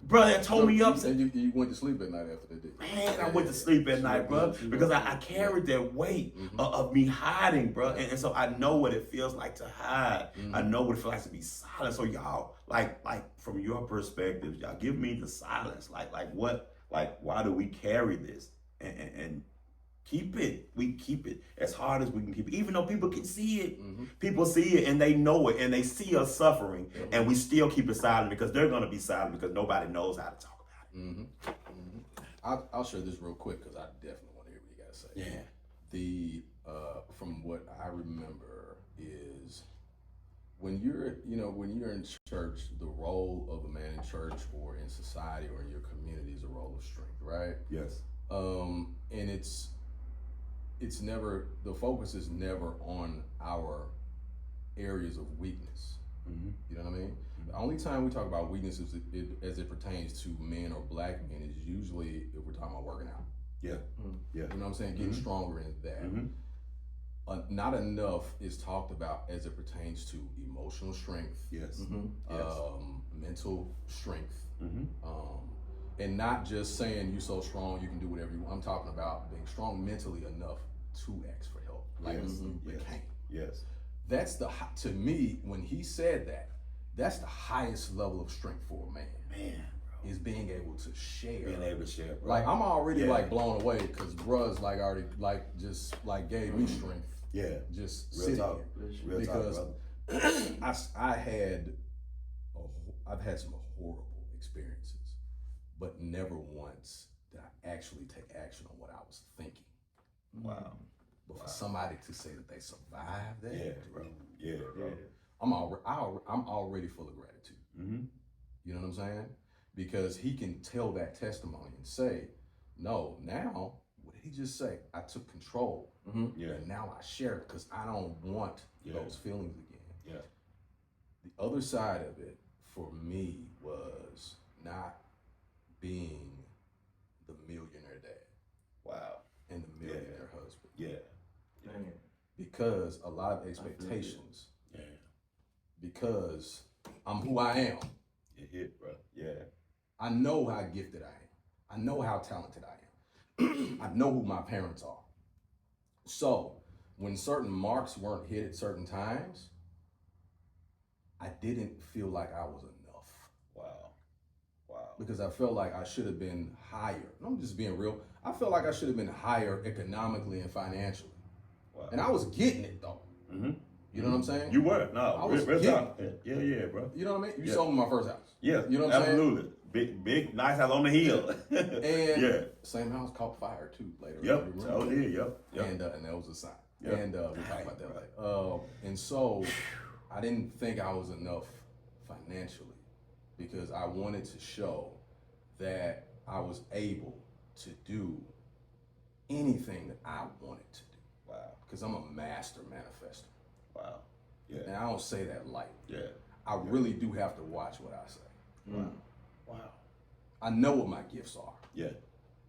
C: Bro, that tore me up.
D: And you went to sleep at night after that day.
C: Man, I went to sleep at night, bro, because I carried that weight of me hiding, bro. And so I know what it feels like to hide. I know what it feels like to be silent. So y'all, like from your perspective, y'all give me the silence. Why do we carry this? And we keep it as hard as we can keep it, even though people can see it. People see it and they know it and they see us suffering, and we still keep it silent because they're going to be silent because nobody knows how to talk about it.
D: I'll share this real quick because I definitely want to hear what you guys say.
C: Yeah.
D: From what I remember is when you're in church, the role of a man in church or in society or in your community is a role of strength, right?
C: Yes.
D: And it's never, the focus is never on our areas of weakness. You know what I mean? The only time we talk about weakness as it pertains to men or black men is usually if we're talking about working out.
C: Yeah.
D: You know what I'm saying? Getting stronger in that. Not enough is talked about as it pertains to emotional strength.
C: Yes.
D: Mental strength. And not just saying you're so strong, you can do whatever you want. I'm talking about being strong mentally enough to ask for help. You can't.
C: Yes.
D: That's to me, when he said that, that's the highest level of strength for a man. Is being able to share.
C: Being able to share, bro.
D: I'm already blown away because bruh's already just gave me strength.
C: Yeah.
D: Just
C: Real
D: sitting
C: talk.
D: here.
C: Real
D: Because
C: talk,
D: I've had some horrible experiences, but never once did I actually take action on what I was thinking.
C: Wow.
D: But for somebody to say that they survived that,
C: Yeah, bro. Yeah, bro.
D: I'm already full of gratitude. You know what I'm saying? Because he can tell that testimony and say, no, now, what did he just say? I took control. And now I share it because I don't want those feelings again.
C: Yeah.
D: The other side of it for me was not being the millionaire dad.
C: Wow.
D: And the millionaire husband.
C: Yeah.
D: Because a lot of expectations. Because I'm who I am.
C: You hit, bro. Yeah.
D: I know how gifted I am. I know how talented I am. I know who my parents are. So when certain marks weren't hit at certain times, I didn't feel like I was enough.
C: Wow.
D: Because I felt like I should have been higher. And I'm just being real. I felt like I should have been higher economically and financially. Wow. And I was getting it though. You know what I'm saying?
C: You were. No,
D: I was
C: real
D: getting
C: talk. Yeah, bro.
D: You know what I mean? You sold me my first house.
C: Yeah.
D: You know what I'm saying?
C: Absolutely. Big, nice house on the hill.
D: And same house caught fire too later.
C: Yep. Oh yeah. Yep.
D: And that was a sign.
C: Yep.
D: And we'll talk about that later. And so I didn't think I was enough financially because I wanted to show that I was able to do anything that I wanted to do.
C: Wow.
D: Because I'm a master manifestor.
C: Wow. Yeah.
D: And I don't say that lightly.
C: Yeah.
D: I really do have to watch what I say.
C: Wow.
D: I know what my gifts are.
C: Yeah.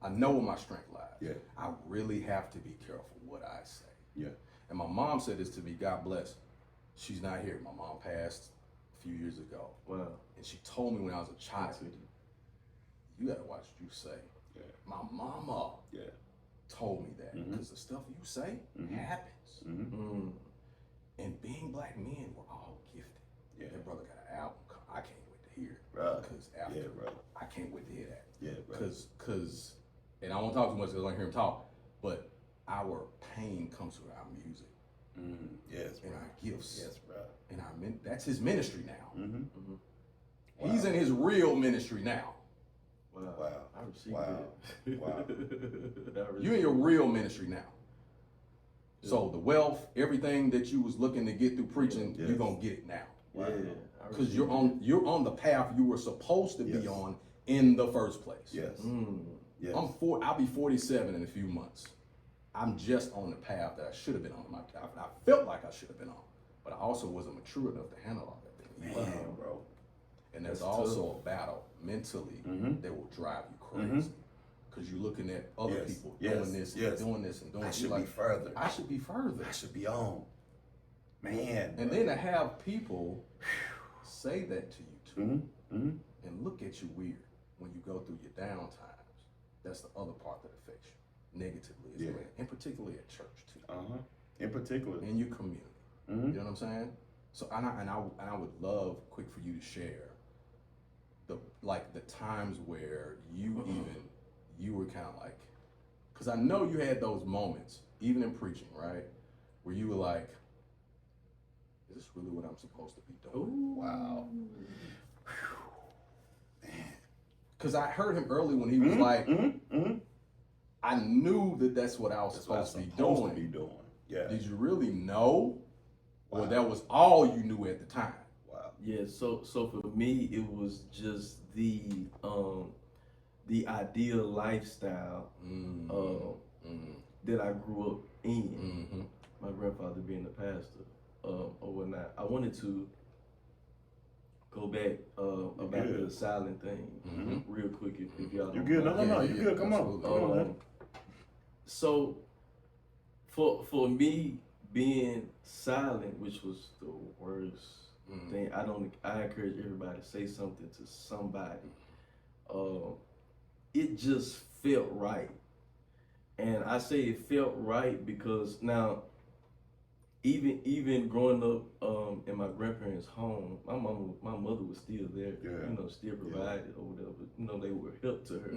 D: I know where my strength lies.
C: Yeah.
D: I really have to be careful what I say.
C: Yeah.
D: And my mom said this to me, God bless. she's not here. My mom passed a few years ago.
E: Wow.
D: And she told me when I was a child, you gotta watch what you say.
C: Yeah.
D: My mama told me that because the stuff you say happens. And being black men, we're all gifted.
C: Yeah.
D: That brother got an album. I can't wait to hear it.
C: Right.
D: Because after,
C: Yeah, bro.
D: I can't wait to hear that.
C: Yeah, bro.
D: Cause, and I won't talk too much because I don't hear him talk, but our pain comes through our music.
C: Yes, bro.
D: And our gifts.
C: Yes, bro.
D: And that's his ministry now.
C: Wow.
D: He's in his real ministry now.
E: Wow.
C: Wow.
E: I received
C: Wow.
E: it.
C: Wow.
D: You're in your real ministry now. So the wealth, everything that you was looking to get through preaching,
C: Yes.
D: you're gonna get it now.
E: Yeah. I
D: Because
E: received
D: you're on the path you were supposed to be
C: Yes.
D: on in the first place.
C: Yes. Yes.
D: I'll be 47 in a few months. I'm just on the path that I should have been on. I felt like I should have been on, but I also wasn't mature enough to handle all that thing.
C: Man, bro.
D: And there's
E: That's
D: also a battle mentally that will drive you crazy. Because you're looking at other
C: Yes.
D: people
C: Yes.
D: doing this,
C: Yes.
D: and doing this, and doing
C: I
D: it.
C: should
D: You're
C: be further.
D: I should be further.
C: I should be on. Man.
D: And then to have people say that to you too, and look at you weird when you go through your down times. That's the other part that affects you negatively, as well, and particularly at church too,
C: In particular.
D: in your community. You know what I'm saying? So and I would love quick for you to share the times where you were kind of like, because I know you had those moments even in preaching, right, where you were like, is this really what I'm supposed to be doing?
C: Wow.
D: Because I heard him early when he was like, I knew that's what I was supposed to be doing.
C: Yeah.
D: Did you really know? Or that was all you knew at the time?
C: Wow.
E: Yeah, so for me it was just the ideal lifestyle that I grew up in. My grandfather being a pastor or whatnot. I wanted to go back about the silent thing real quick if y'all don't
C: You good?
E: mind.
C: No, you good. Come on.
E: So for me being silent, which was the worst thing, I encourage everybody to say something to somebody. It just felt right. And I say it felt right because now even growing up in my grandparents' home, my mother was still there, still provided or whatever. They were help to her.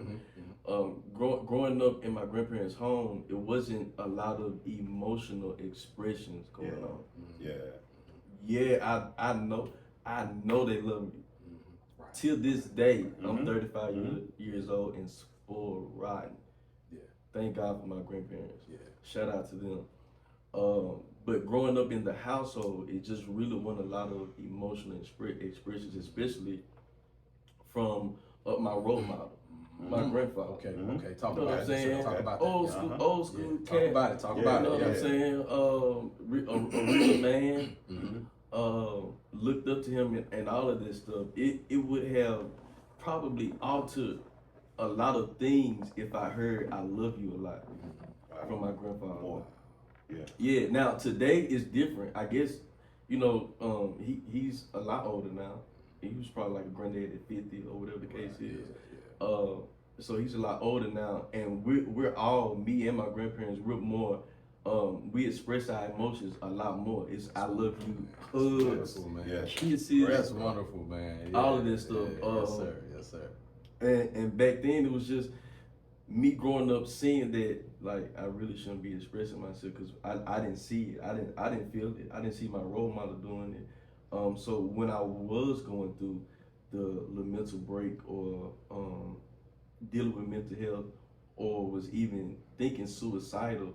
E: Growing up in my grandparents' home, it wasn't a lot of emotional expressions going on. Yeah, I know they love me. Right. Till this day, I'm 35 years old and spoiled rotten. Yeah. Thank God for my grandparents. Yeah. Shout out to them. But growing up in the household, it just really wasn't a lot of emotional expressions, especially from my role model, my grandfather.
D: Okay, talk
E: You know
D: about
E: what I'm saying?
D: it. Talk about
E: Old
D: that.
E: school
D: Talk
E: cat.
D: about it. Talk
E: You
D: about
E: know
D: it.
E: what I'm saying? A real man. Looked up to him and all of this stuff. It would have probably altered a lot of things if I heard "I love you" a lot from my grandfather. Yeah. Now today is different. I guess he's a lot older now. He was probably like a granddad at 50 or whatever the case is. So he's a lot older now, and we're all, me and my grandparents, we're more. We express our emotions a lot more. It's "I love you," hugs, kisses.
D: That's wonderful, man. Yeah,
E: all of this stuff.
D: Yes, sir.
E: And back then it was just me growing up seeing that like I really shouldn't be expressing myself because I didn't see it. I didn't feel it. I didn't see my role model doing it. So when I was going through the mental break or dealing with mental health or was even thinking suicidal,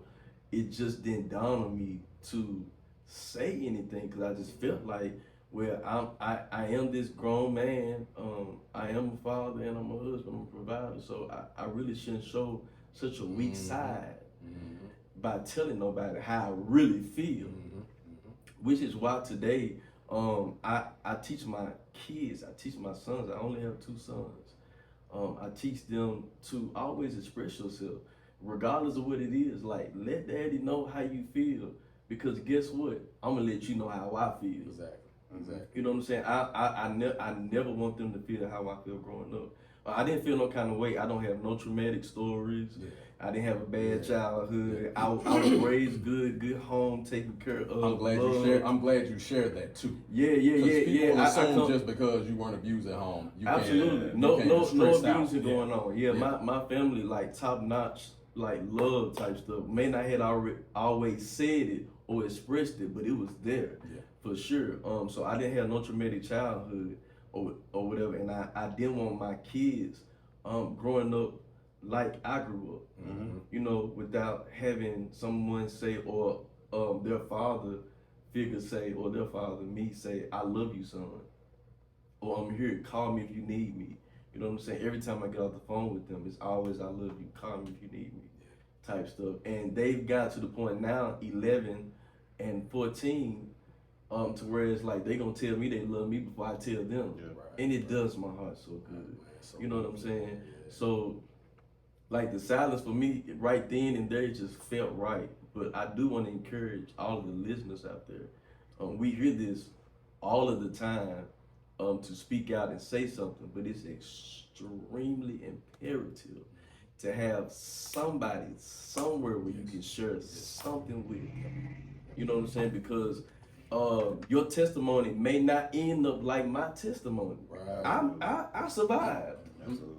E: it just didn't dawn on me to say anything because I just felt like, well, I am this grown man. I am a father and I'm a husband. I'm a provider. So I really shouldn't show such a weak side by telling nobody how I really feel. Which is why today I teach my kids. I teach my sons. I only have 2 sons. I teach them to always express yourself, regardless of what it is. Like, let daddy know how you feel. Because guess what? I'm gonna let you know how I feel.
D: Exactly.
E: You know what I'm saying? I never want them to feel how I feel growing up. I didn't feel no kind of way. I don't have no traumatic stories.
D: Yeah.
E: I didn't have a bad childhood. I was raised good home, taken care of.
D: I'm glad you shared that too.
E: Yeah.
D: People assume just because you weren't abused at home, you
E: absolutely
D: can't,
E: no
D: stress out.
E: abusing going on. Yeah, my family like top notch, like love type stuff. May not had always said it or expressed it, but it was there for sure. So I didn't have no traumatic childhood or whatever, and I didn't want my kids growing up like I grew up, you know, without having someone say or their father figure say or their father me say, I love you, son, or I'm here, call me if you need me. You know what I'm saying? Every time I get off the phone with them, it's always I love you, call me if you need me type stuff. And they've got to the point now, 11 and 14, to where it's like they gonna tell me they love me before I tell them. And it does my heart so good. You know what I'm saying? So like the silence for me right then and there just felt right. But I do want to encourage all of the listeners out there. We hear this all of the time to speak out and say something, but it's extremely imperative to have somebody somewhere where you can share something with. You know what I'm saying? Because your testimony may not end up like my testimony.
D: Right.
E: I survived.
C: Absolutely.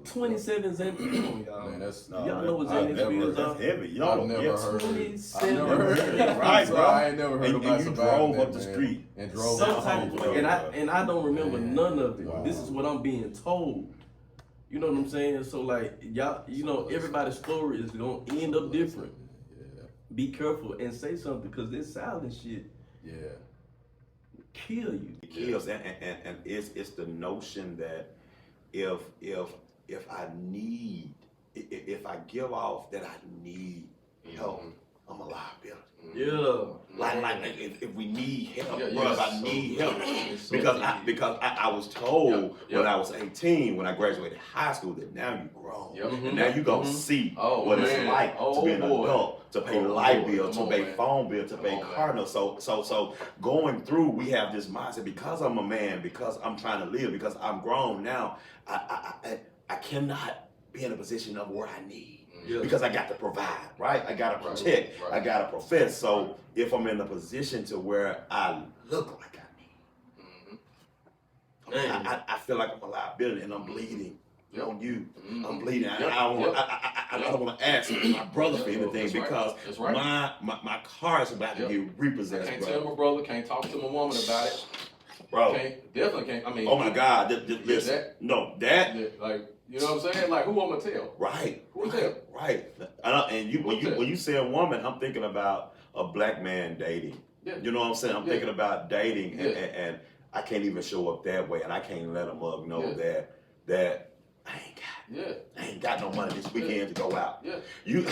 E: 27 Xanax, y'all.
D: Man, that's
E: y'all know what Xanax is,
C: That's heavy.
D: I've
C: Y'all
D: never heard.
E: 27
D: I've never heard it.
C: Right,
D: So
C: bro.
D: I ain't never heard
C: And
D: about
C: you
D: surviving
C: drove
D: that,
C: up the
D: man.
C: street.
D: And drove
E: some
D: up
E: type of
D: the
E: way. And I don't remember none of it.
D: Wow.
E: This is what I'm being told. You know what I'm saying? So like y'all, you know, everybody's story is gonna end up different.
D: Yeah.
E: Be careful and say something, because this silent shit kill you.
C: It kills, and it's the notion that if I give off that I need help, I'm a liability.
E: Yeah.
C: Like if we need help,
D: Yeah,
C: bro, if I need help, because I was told when I was 18, when I graduated high school, that now you grown, and now you gonna see what it's like to be an adult, to pay light bill, to pay phone bill, to pay car note. So going through, we have this mindset, because I'm a man, because I'm trying to live, because I'm grown now, I cannot be in a position of where I need. Because I got to provide, right? I got to protect. I got to profess. So if I'm in a position to where I look like I need, I feel like I'm a liability, and I'm bleeding on you. I'm bleeding. I don't want to ask my brother for anything, because my car is about to get repossessed.
D: I can't tell my brother, can't talk to my woman about it.
C: Bro.
D: Definitely can't. I mean,
C: oh my God. Listen.
D: Like, you know what I'm saying? Like, who I'm gonna tell?
C: Right.
D: Who tell?
C: Right. And when you say a woman, I'm thinking about a black man dating.
D: Yeah.
C: You know what I'm saying? I'm thinking about dating, and I can't even show up that way, and I can't let a mug know that I ain't got no money this weekend to go out.
D: Yeah.
C: You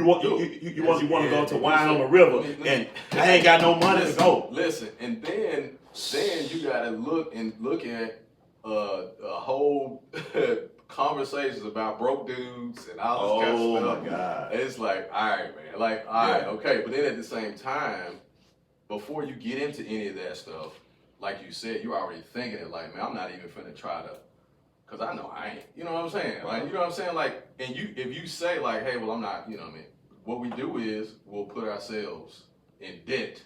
C: want to go to wine on the river, and I ain't got no money to go.
D: Listen, and then you gotta look at a whole conversations about broke dudes and all this kind of stuff.
C: Oh my God.
D: It's like, all right, man. Like, all right, okay. But then at the same time, before you get into any of that stuff, like you said, you're already thinking it like, man, I'm not even finna try to, because I know I ain't. You know what I'm saying? Like, you know what I'm saying? Like, and if you say like, hey, well, I'm not, you know what I mean? What we do is we'll put ourselves in debt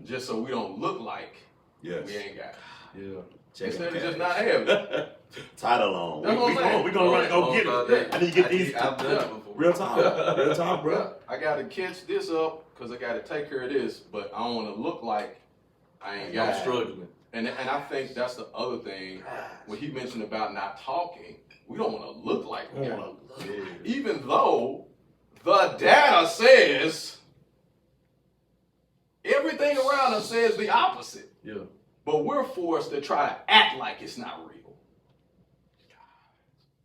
D: just so we don't look like we ain't got it.
E: Yeah.
D: Instead of just not having it.
C: Title on. We're gonna run and go get it. I need to get these.
E: I've done it before.
C: Real talk, bro.
D: I gotta catch this up because I gotta take care of this, but I don't want to look like I ain't got it.
E: struggling.
D: And I think that's the other thing when he mentioned about not talking. We don't want to look like we got it. Even though the data says everything around us says the opposite.
E: Yeah.
D: But we're forced to try to act like it's not real.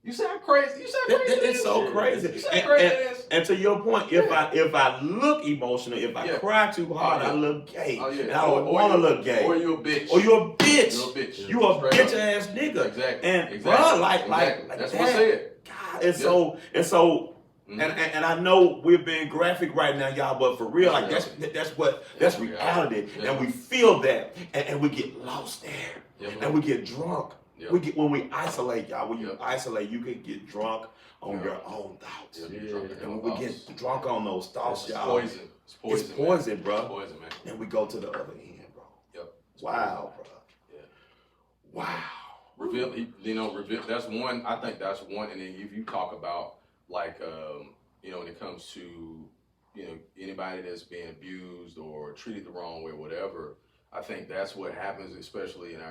D: You sound crazy.
C: It's so crazy.
D: You sound crazy.
C: And to your point, if I look emotional, if I cry too hard, I look gay. And I don't want to look gay.
D: Or you a bitch.
C: Or you a bitch.
D: You're a bitch.
C: You a bitch ass nigga.
D: Exactly.
C: And
D: exactly.
C: bro, like
D: that's what I said.
C: God, and so
G: And I know we're being graphic right now, y'all, but for real, like that's reality, and we feel that, and we get lost there, and we get drunk. We get when we isolate, y'all. When you isolate, you can get drunk on your own thoughts. And when we get drunk on those thoughts, y'all, it's poison, bro.
D: It's poison, man.
G: And we go to the other end, bro.
D: Yep.
G: Wow, bro.
D: Yeah.
G: Wow.
D: Reveal. That's one. I think that's one. And then if you talk about like, when it comes to, anybody that's being abused or treated the wrong way, whatever. I think that's what happens, especially in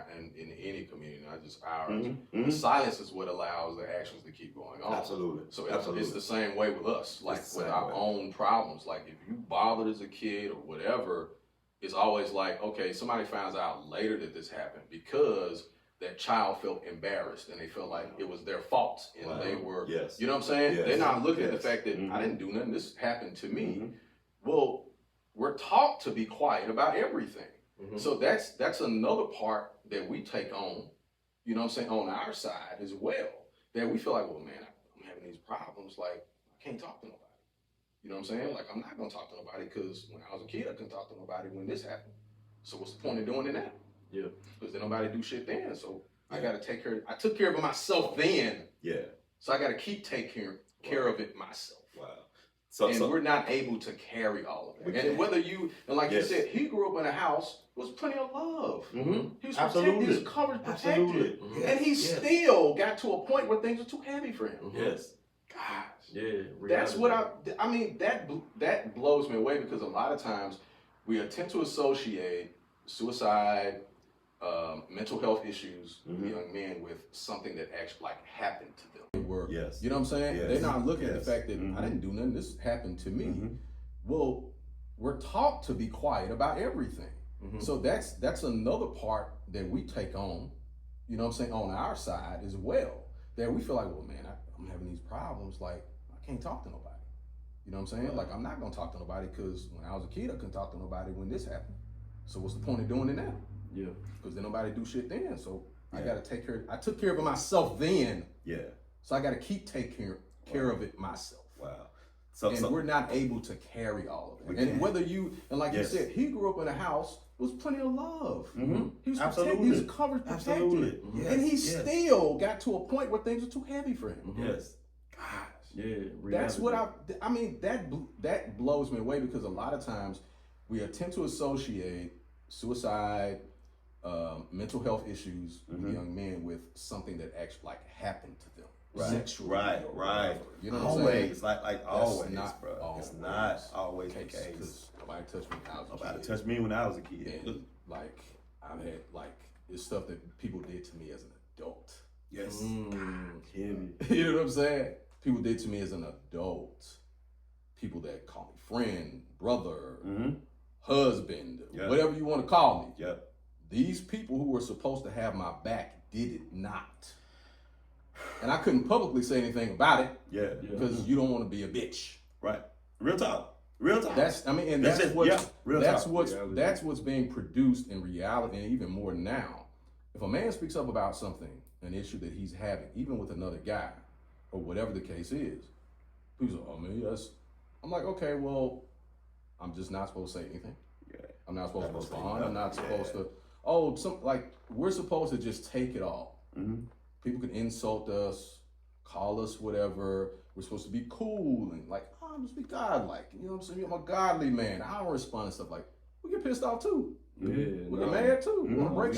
D: any community, not just ours. The silence is what allows the actions to keep going on.
G: Absolutely.
D: So it's the same way with us, like with our own problems. Like if you bothered as a kid or whatever, it's always like, okay, somebody finds out later that this happened because that child felt embarrassed and they felt like it was their fault and they were, you know what I'm saying? They're not looking at the fact that I didn't do nothing, this happened to me. Well, we're taught to be quiet about everything. So that's another part that we take on, you know what I'm saying, on our side as well. That we feel like, well, man, I'm having these problems, like, I can't talk to nobody. You know what I'm saying? Like, I'm not going to talk to nobody because when I was a kid, I couldn't talk to nobody when this happened. So what's the point of doing it now?
E: Yeah.
D: Because then nobody do shit then. So I got to take care. I took care of it myself then.
G: Yeah.
D: So I got to keep taking care of it myself.
G: Wow.
D: So we're not able to carry all of it. And whether you you said, he grew up in a house, there was plenty of love. He was protected, he was covered, protected. And he still got to a point where things are too heavy for him.
G: Yes.
D: Gosh.
E: Yeah.
D: That's what I mean, that blows me away because a lot of times we attempt to associate suicide, mental health issues with young men with something that actually happened to them. You know what I'm saying? They're not looking at the fact that I didn't do nothing, this happened to me. Well, we're taught to be quiet about everything. So that's another part that we take on, you know what I'm saying, on our side as well. That we feel like, well, man, I'm having these problems, like, I can't talk to nobody. You know what I'm saying? Like, I'm not gonna talk to nobody because when I was a kid, I couldn't talk to nobody when this happened. So what's the point of doing it now?
E: Yeah.
D: Because then nobody do shit then. So I gotta take care. I took care of it myself then.
G: Yeah.
D: So I gotta keep taking care of it myself.
G: Wow.
D: So we're not able to carry all of it. And whether you you said, he grew up in a house, there was plenty of love. He was protected, he was covered, protected. And he still got to a point where things were too heavy for him.
G: Yes.
D: Gosh.
E: Yeah.
D: That's what I mean, that blows me away because a lot of times we attempt to associate suicide, mental health issues with young men with something that actually happened to them. Sexually.
G: Right.
D: You know what I'm
G: always,
D: saying?
G: like always, bro. It's not always the case.
D: Nobody touched me when I was a kid.
G: Nobody touched me when I was a kid.
D: And, I've had it's stuff that people did to me as an adult.
G: Yes.
D: You know what I'm saying? People did to me as an adult. People that call me friend, brother, husband, whatever you want to call me.
G: Yep.
D: These people who were supposed to have my back did it not. And I couldn't publicly say anything about it. Yeah. Because you don't want to be a bitch.
G: Right. Real talk.
D: That's what's being produced in reality, and even more now. If a man speaks up about something, an issue that he's having, even with another guy, or whatever the case is, people say, oh man, yes. I'm like, okay, well, I'm just not supposed to say anything. Yeah. I'm not supposed to respond. I'm not supposed to. We're supposed to just take it all. People can insult us, call us whatever. We're supposed to be cool and I'm just be godlike. You know what I'm saying? I'm a godly man. I don't respond to stuff like, we get pissed off too. We get mad too. We want to break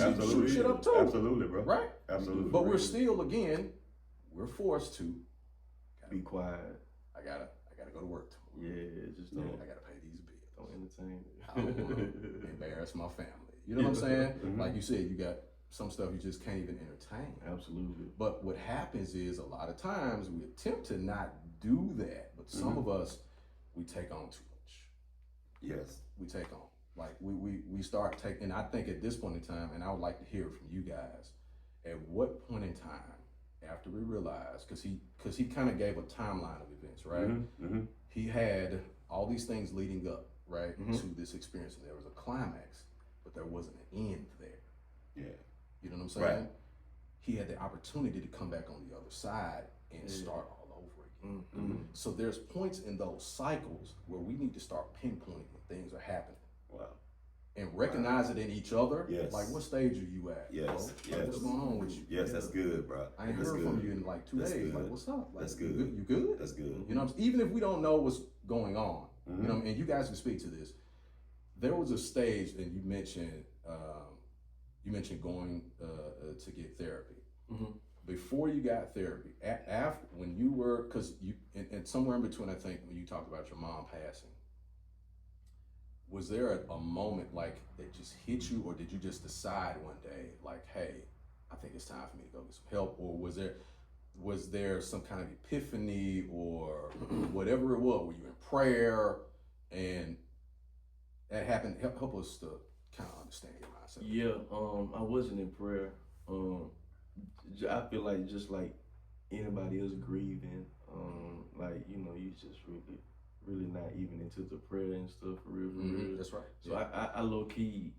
D: shit up too.
G: Absolutely, bro.
D: Right?
G: Absolutely.
D: But we're still, we're forced to
E: be quiet.
D: I gotta go to work tomorrow.
E: Yeah, just don't.
D: I gotta pay these bills.
E: Don't entertain it.
D: I don't want to embarrass my family. You know what I'm saying? Like you said, you got some stuff you just can't even entertain.
E: Absolutely.
D: But what happens is a lot of times we attempt to not do that, but some of us, we take on too much.
G: Yes.
D: We take on. We start taking, I think at this point in time, and I would like to hear from you guys, at what point in time, after we realized, because he kind of gave a timeline of events, right? He had all these things leading up, right, to this experience, and there was a climax, but there wasn't an end there.
G: Yeah.
D: You know what I'm saying?
G: Right.
D: He had the opportunity to come back on the other side and start all over again. So there's points in those cycles where we need to start pinpointing when things are happening.
C: Wow.
D: And recognize it in each other.
C: Yes.
D: Like, what stage are you at?
C: Yes.
D: Bro?
C: Yes.
D: Like, what's going on with you?
C: Yes, that's good, bro.
D: I ain't
C: That's
D: heard
C: good.
D: from you in like 2
C: That's
D: days.
C: good.
D: Like, what's up? Like,
C: That's good.
D: You good?
C: That's good.
D: You know, even if we don't know what's going on, you know, and you guys can speak to this. There was a stage, and you mentioned going to get therapy. Before you got therapy, after when you were, because you, and somewhere in between, I think when you talked about your mom passing, was there a moment like that just hit you, or did you just decide one day, like, hey, I think it's time for me to go get some help, or was there some kind of epiphany or whatever it was? Were you in prayer and that happened? Help us to kind of understand your mindset.
E: Yeah, I wasn't in prayer. I feel like just like anybody else grieving, like, you know, you just really not even into the prayer and stuff for real.
D: That's right.
E: So I low key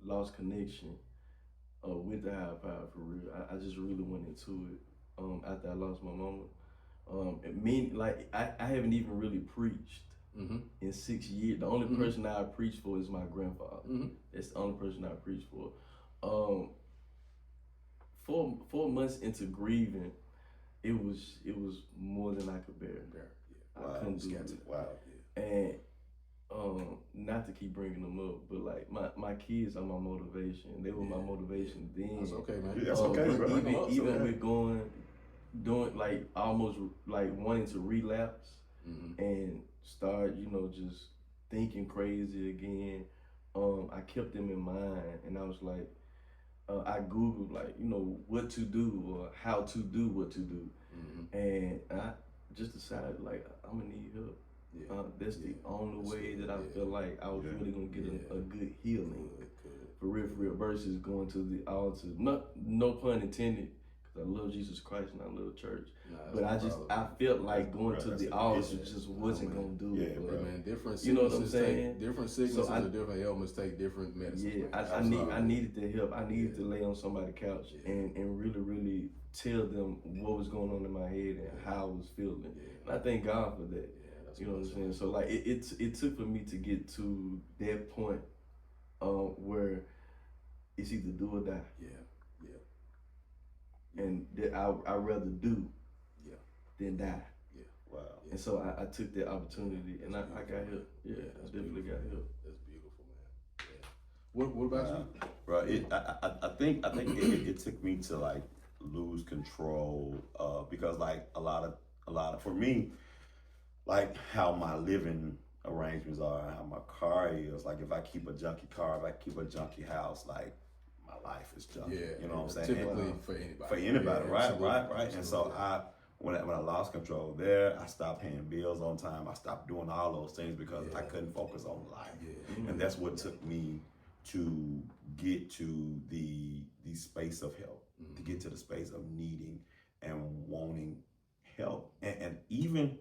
E: lost connection with the higher power for real. I just really went into it after I lost my mama. I haven't even really preached in 6 years. The only person I preached for is my grandfather. That's the only person I preached for. 4 months into grieving, it was more than I could bear.
C: Wow.
E: I couldn't do it.
C: Wow.
E: And not to keep bringing them up, but like my kids are my motivation. They were my motivation then.
D: That's okay, man.
C: Yeah, that's okay, bro.
E: Even with doing like almost like wanting to relapse and start, you know, just thinking crazy again. I kept them in mind, and I was like, I Googled like, you know, what to do or how to do what to do, and I just decided like I'm gonna need help. That's the only way that I feel like I was really gonna get a good healing for real, versus going to the altar. No pun intended, because I love Jesus Christ and I love church. But I felt like going to the altar just wasn't gonna do it.
C: bro.
D: Man, different sicknesses,
E: you know what I'm saying?
D: Different sicknesses or different ailments take different medicines.
E: Yeah, I needed the help. I needed to lay on somebody's couch and really tell them what was going on in my head and how I was feeling. And I thank God for that. You know what I'm saying? So like it took for me to get to that point where it's either do or die. And that I'd rather do than die.
C: Wow.
E: And so I took that opportunity and I got help. I definitely got help.
D: That's beautiful, man. What about you?
C: Bro, I think it took me to like lose control because like a lot of for me, like how my living arrangements are, how my car is. Like if I keep a junky car, if I keep a junky house, like my life is junky. You know what I'm saying?
D: Typically
C: and,
D: for anybody.
C: For anybody, right?
D: Absolutely.
C: And so when I lost control there, I stopped paying bills on time. I stopped doing all those things because I couldn't focus on life. And that's what took me to get to the space of help, to get to the space of needing and wanting help. And even,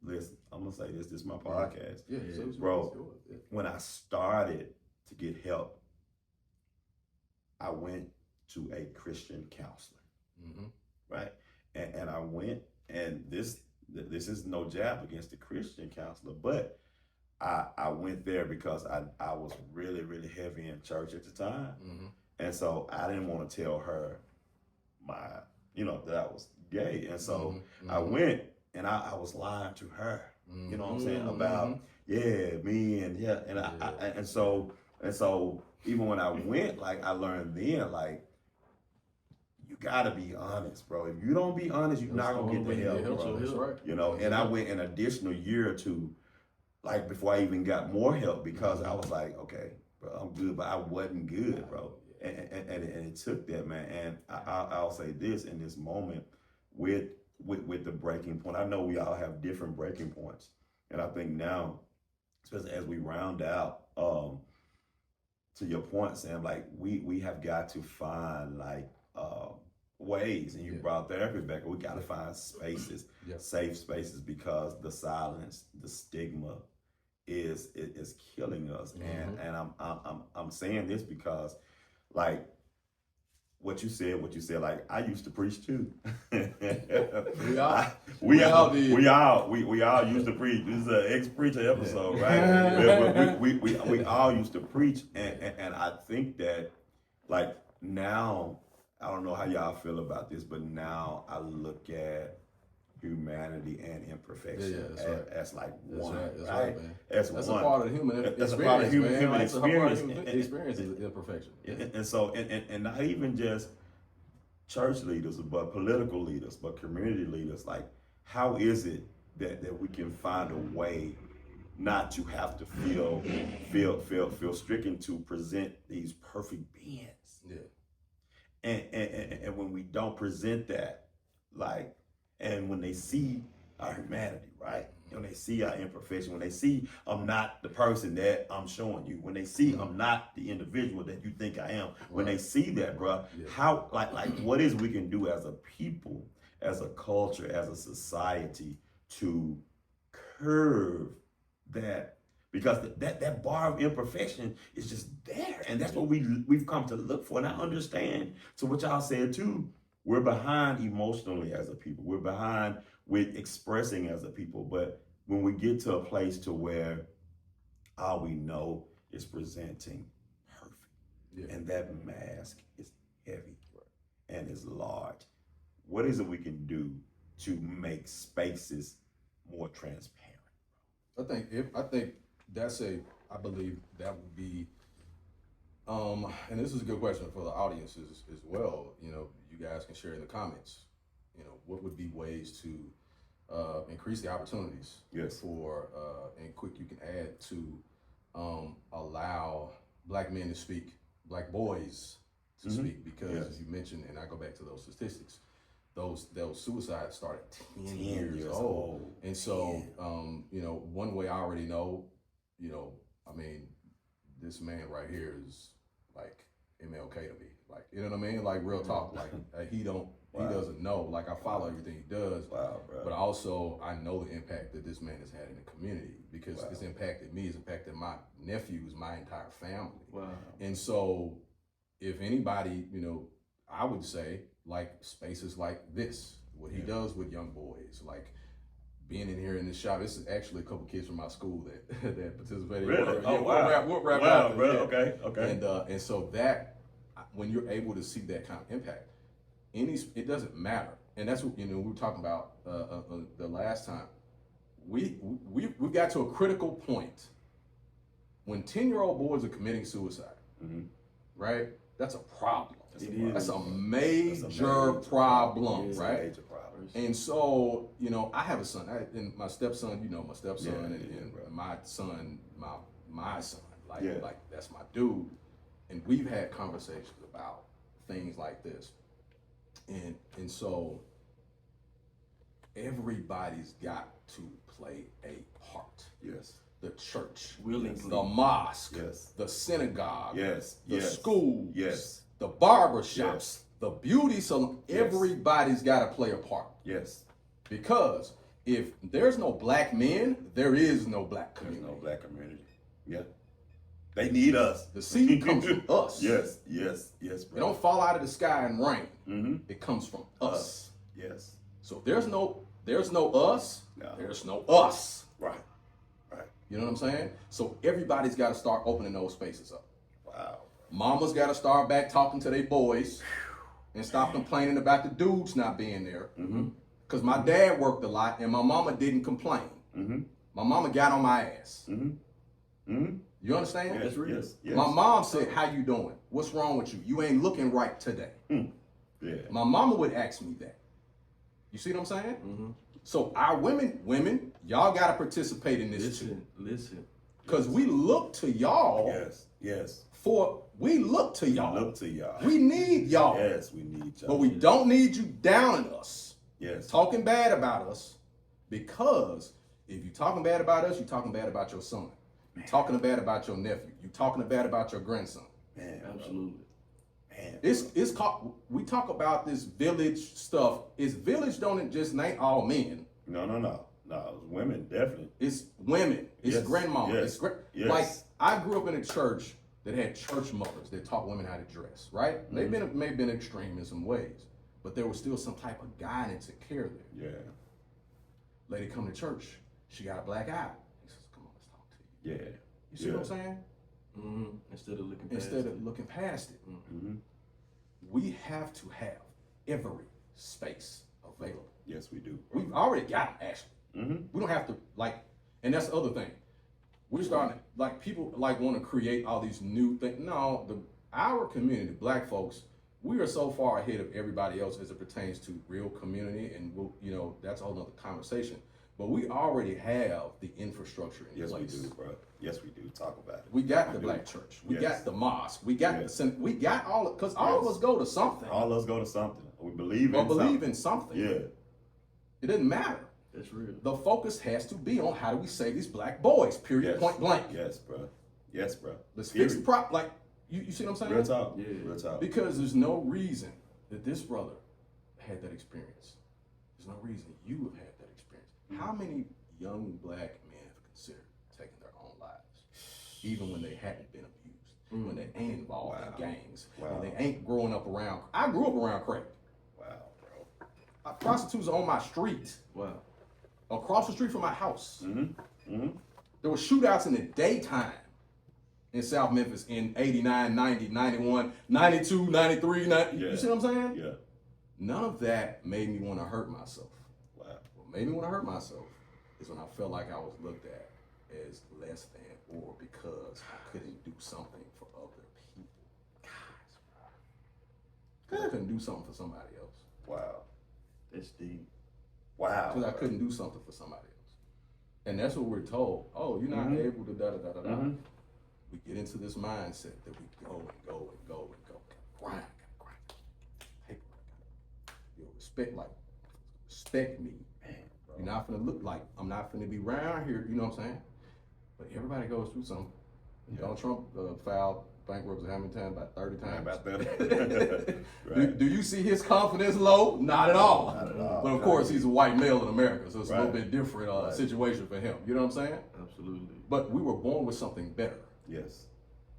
C: listen, I'm gonna say this is my podcast. Bro, when I started to get help, I went to a Christian counselor, right? And I went, and this is no jab against the Christian counselor, but I went there because I was really, really heavy in church at the time. And so I didn't want to tell her that I was gay. And so I went and I was lying to her, you know what I'm saying, about, me and so even when I went, like I learned then, like, you gotta be honest, bro. If you don't be honest, you're not gonna get the help, bro.
D: That's right.
C: You know, and I went an additional year or two, like before I even got more help, because I was like, okay, bro, I'm good, but I wasn't good, bro. And it took that, man. And I'll say this in this moment with the breaking point. I know we all have different breaking points, and I think now, especially as we round out, to your point, Sam, like we have got to find like ways, and you brought therapy back. We got to find spaces, safe spaces, because the silence, the stigma, is killing us. And I'm saying this because, like, what you said, like I used to preach too.
D: We all did.
C: We all used to preach. This is an ex-preacher episode, right? we all used to preach, and I think that, like, now, I don't know how y'all feel about this, but now I look at humanity and imperfection as like one, right?
D: That's a part of the human experience.
C: That's a part of human experience.
D: That's a part of human experience is imperfection.
C: And so, and not even just church leaders, but political leaders, but community leaders. Like, how is it that we can find a way not to have to feel stricken to present these perfect beings?
D: Yeah.
C: And when we don't present that, like, and when they see our humanity, right? When they see our imperfection, when they see I'm not the person that I'm showing you, when they see I'm not the individual that you think I am, when they see that, bro, how, like, what is we can do as a people, as a culture, as a society to curve that? Because that bar of imperfection is just there, and that's what we've come to look for. And I understand. So what y'all said too, we're behind emotionally as a people. We're behind with expressing as a people. But when we get to a place to where all we know is presenting perfect, and that mask is heavy and is large, what is it we can do to make spaces more transparent?
D: I believe that would be, and this is a good question for the audiences as well. You know, you guys can share in the comments, you know, what would be ways to increase the opportunities for, and quick you can add to allow Black men to speak, Black boys to speak, because as you mentioned, and I go back to those statistics, those suicides started 10 years old. And so, you know, one way I already know, you know, I mean, this man right here is like MLK to me. Like, you know what I mean? Like, real talk. Like, he doesn't know. Like, I follow everything he does.
C: Wow, bro.
D: But also, I know the impact that this man has had in the community, because it's impacted me, it's impacted my nephews, my entire family.
E: Wow.
D: And so, if anybody, you know, I would say, like, spaces like this, what he does with young boys, like, being in here in this shop. This is actually a couple kids from my school that participated.
C: Really?
D: We'll wrap
C: wow,
D: out
C: bro. Okay.
D: And so that, when you're able to see that kind of impact, it doesn't matter. And that's what, you know, we were talking about the last time. We got to a critical point when 10-year-old boys are committing suicide, right? That's a problem. That's a major problem, right?
C: Major problem.
D: And so, you know, I have a son, and my stepson, you know, my stepson, and my son, my son, like that's my dude. And we've had conversations about things like this. And so everybody's got to play a part.
C: Yes.
D: The church,
E: willingly,
D: the mosque, the synagogue, the schools, the barber shops, the beauty salon. Everybody's got to play a part.
C: Yes.
D: Because if there's no Black men, there is no Black community.
C: There's no Black community. Yeah. They need us.
D: The seed comes from us.
C: Yes, bro.
D: It don't fall out of the sky and rain. It comes from us.
C: Yes.
D: So if there's no us, there's no us.
C: Right.
D: You know what I'm saying? So everybody's got to start opening those spaces up.
C: Wow.
D: Mama's got to start back talking to their boys and stop complaining about the dudes not being there. Because my dad worked a lot and my mama didn't complain. My mama got on my ass. You understand?
C: Yes, that's real. Yes.
D: My mom said, "How you doing? What's wrong with you? You ain't looking right today."
C: Yeah.
D: My mama would ask me that. You see what I'm saying? So our women, y'all got to participate in this too.
E: Listen.
D: Because we look to y'all.
C: Yes.
D: We look to y'all.
C: We look to y'all.
D: We need y'all.
C: Yes, we need y'all.
D: But we don't need you downing us.
C: Yes.
D: Talking bad about us. Because if you're talking bad about us, you're talking bad about your son. You're talking bad about your nephew. You're talking bad about your grandson.
C: Man,
E: absolutely.
C: Man,
D: it's called, we talk about this village stuff. It's village don't just ain't all men.
C: No. It's women, definitely.
D: It's women. It's grandmama. Like, I grew up in a church that had church mothers that taught women how to dress, right? They may have been extreme in some ways, but there was still some type of guidance and care there.
C: Yeah.
D: Lady come to church, she got a black eye. He says, come on, let's talk to you.
C: Yeah.
D: You see what I'm saying?
E: Instead of looking
D: past it.
C: Mm-hmm.
D: We have to have every space available.
C: Yes, we do.
D: We've already got it, actually.
C: Mm-hmm.
D: We don't have to, like, and that's the other thing. We're starting, like, people, like, want to create all these new things. No, our community, black folks, we are so far ahead of everybody else as it pertains to real community, and we'll, you know, that's a whole nother conversation. But we already have the infrastructure in
C: Yes,
D: place.
C: we do, bro. Yes, we do. Talk about it.
D: We got the black church. We got the mosque. We got we got all, because all of us go to something.
C: All of us go to something. We believe in
D: or believe
C: something.
D: in something.
C: Yeah.
D: It doesn't matter.
E: That's real.
D: The focus has to be on how do we save these black boys, period,
C: Yes.
D: point blank.
C: Yes, bro. Yes, bro.
D: Let's
C: Period.
D: fix the problem. Like, you see what I'm saying?
C: Real talk.
E: Yeah.
C: Real talk.
D: Because there's no reason that this brother had that experience. There's no reason you have had that experience. How many young black men have considered taking their own lives, even when they hadn't been abused, when they ain't involved in gangs, when they ain't growing up around? I grew up around crack.
C: Wow, bro.
D: Prostitutes are on my street.
E: Wow.
D: Across the street from my house.
C: Mm-hmm. Mm-hmm.
D: There were shootouts in the daytime in South Memphis in 89, 90, 91, 92, 93, 90.
C: Yeah.
D: You see what I'm saying?
C: Yeah.
D: None of that made me want to hurt myself.
C: Wow.
D: What made me want to hurt myself is when I felt like I was looked at as less than or because I couldn't do something for other people. Because I couldn't do something for somebody else.
C: Wow.
E: That's deep.
C: Wow.
D: Because I couldn't do something for somebody else. And that's what we're told. Oh, you're not able to da-da-da-da-da. We get into this mindset that we go and go and go and go. Grind, grind. Hey, you know, respect me.
C: Man, bro.
D: You're not gonna look like, I'm not gonna be around here, you know what I'm saying? But everybody goes through something.
C: Yeah.
D: Donald Trump filed bankruptcy how many times? About 30 times.
C: About that. Right.
D: Do you see his confidence low? Not at all.
C: Not at all.
D: But of course, he's a white male in America, so it's a
C: Right.
D: little bit different
C: Right.
D: situation for him. You know what I'm saying?
E: Absolutely.
D: But we were born with something better.
C: Yes.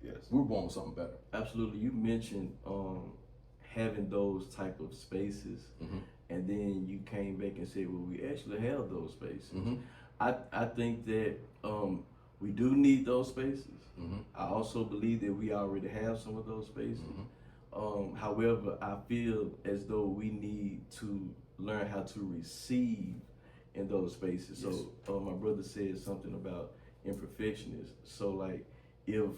C: Yes.
D: We were born with something better.
E: Absolutely. You mentioned having those type of spaces, and then you came back and said, well, we actually have those spaces. I think that we do need those spaces. I also believe that we already have some of those spaces. However, I feel as though we need to learn how to receive in those spaces.
C: Yes.
E: So my brother said something about imperfectionists. So like if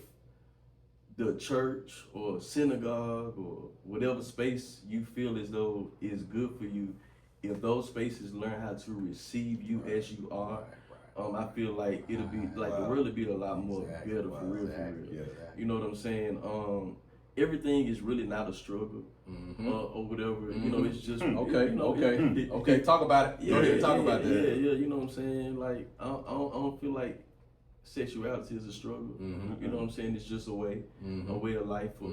E: the church or synagogue or whatever space you feel as though is good for you, if those spaces learn how to receive you as you are, I feel like it'll be like the world will be a lot more better for real.
C: Yeah.
E: You know what I'm saying? Everything is really not a struggle or whatever. You know, it's just
D: Okay. Talk about it. Go ahead, talk about that.
E: Yeah. You know what I'm saying? Like I don't feel like sexuality is a struggle. You know what I'm saying? It's just a way of life for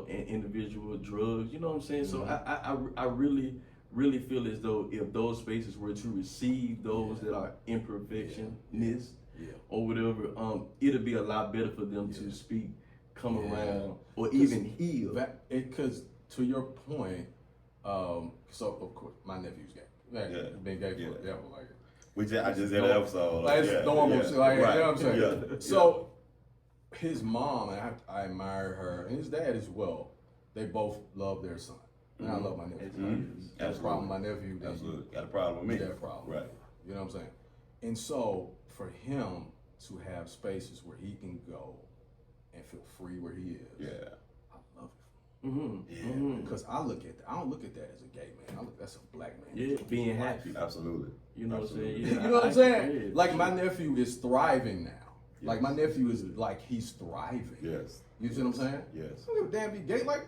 E: an individual. Drugs. You know what I'm saying? So I really feel as though if those spaces were to receive those that are imperfectionists or whatever, it'll be a lot better for them to speak, come around, or even heal.
D: Because to your point, so of course my nephew's gay. Been gay forever, like
C: I just did an episode.
D: like it's normal shit, like, you know what I'm saying?
C: Yeah.
D: So his mom, and I admire her, and his dad as well. They both love their son. And I love my nephew. Got a problem with my nephew. then
C: Absolutely. Got a problem with me.
D: Got a problem.
C: Right.
D: You know what I'm saying? And so for him to have spaces where he can go and feel free where he is,
C: Yeah.
D: I love it. Because I don't look at that as a gay man. That's a black man.
E: Yeah, being happy.
C: Absolutely.
E: You know what I'm saying?
D: You know what I'm saying? Like my nephew is thriving now. Like my nephew is like he's thriving.
C: Yes.
D: You see what I'm saying?
C: Yes.
D: I don't give a damn be gay. Like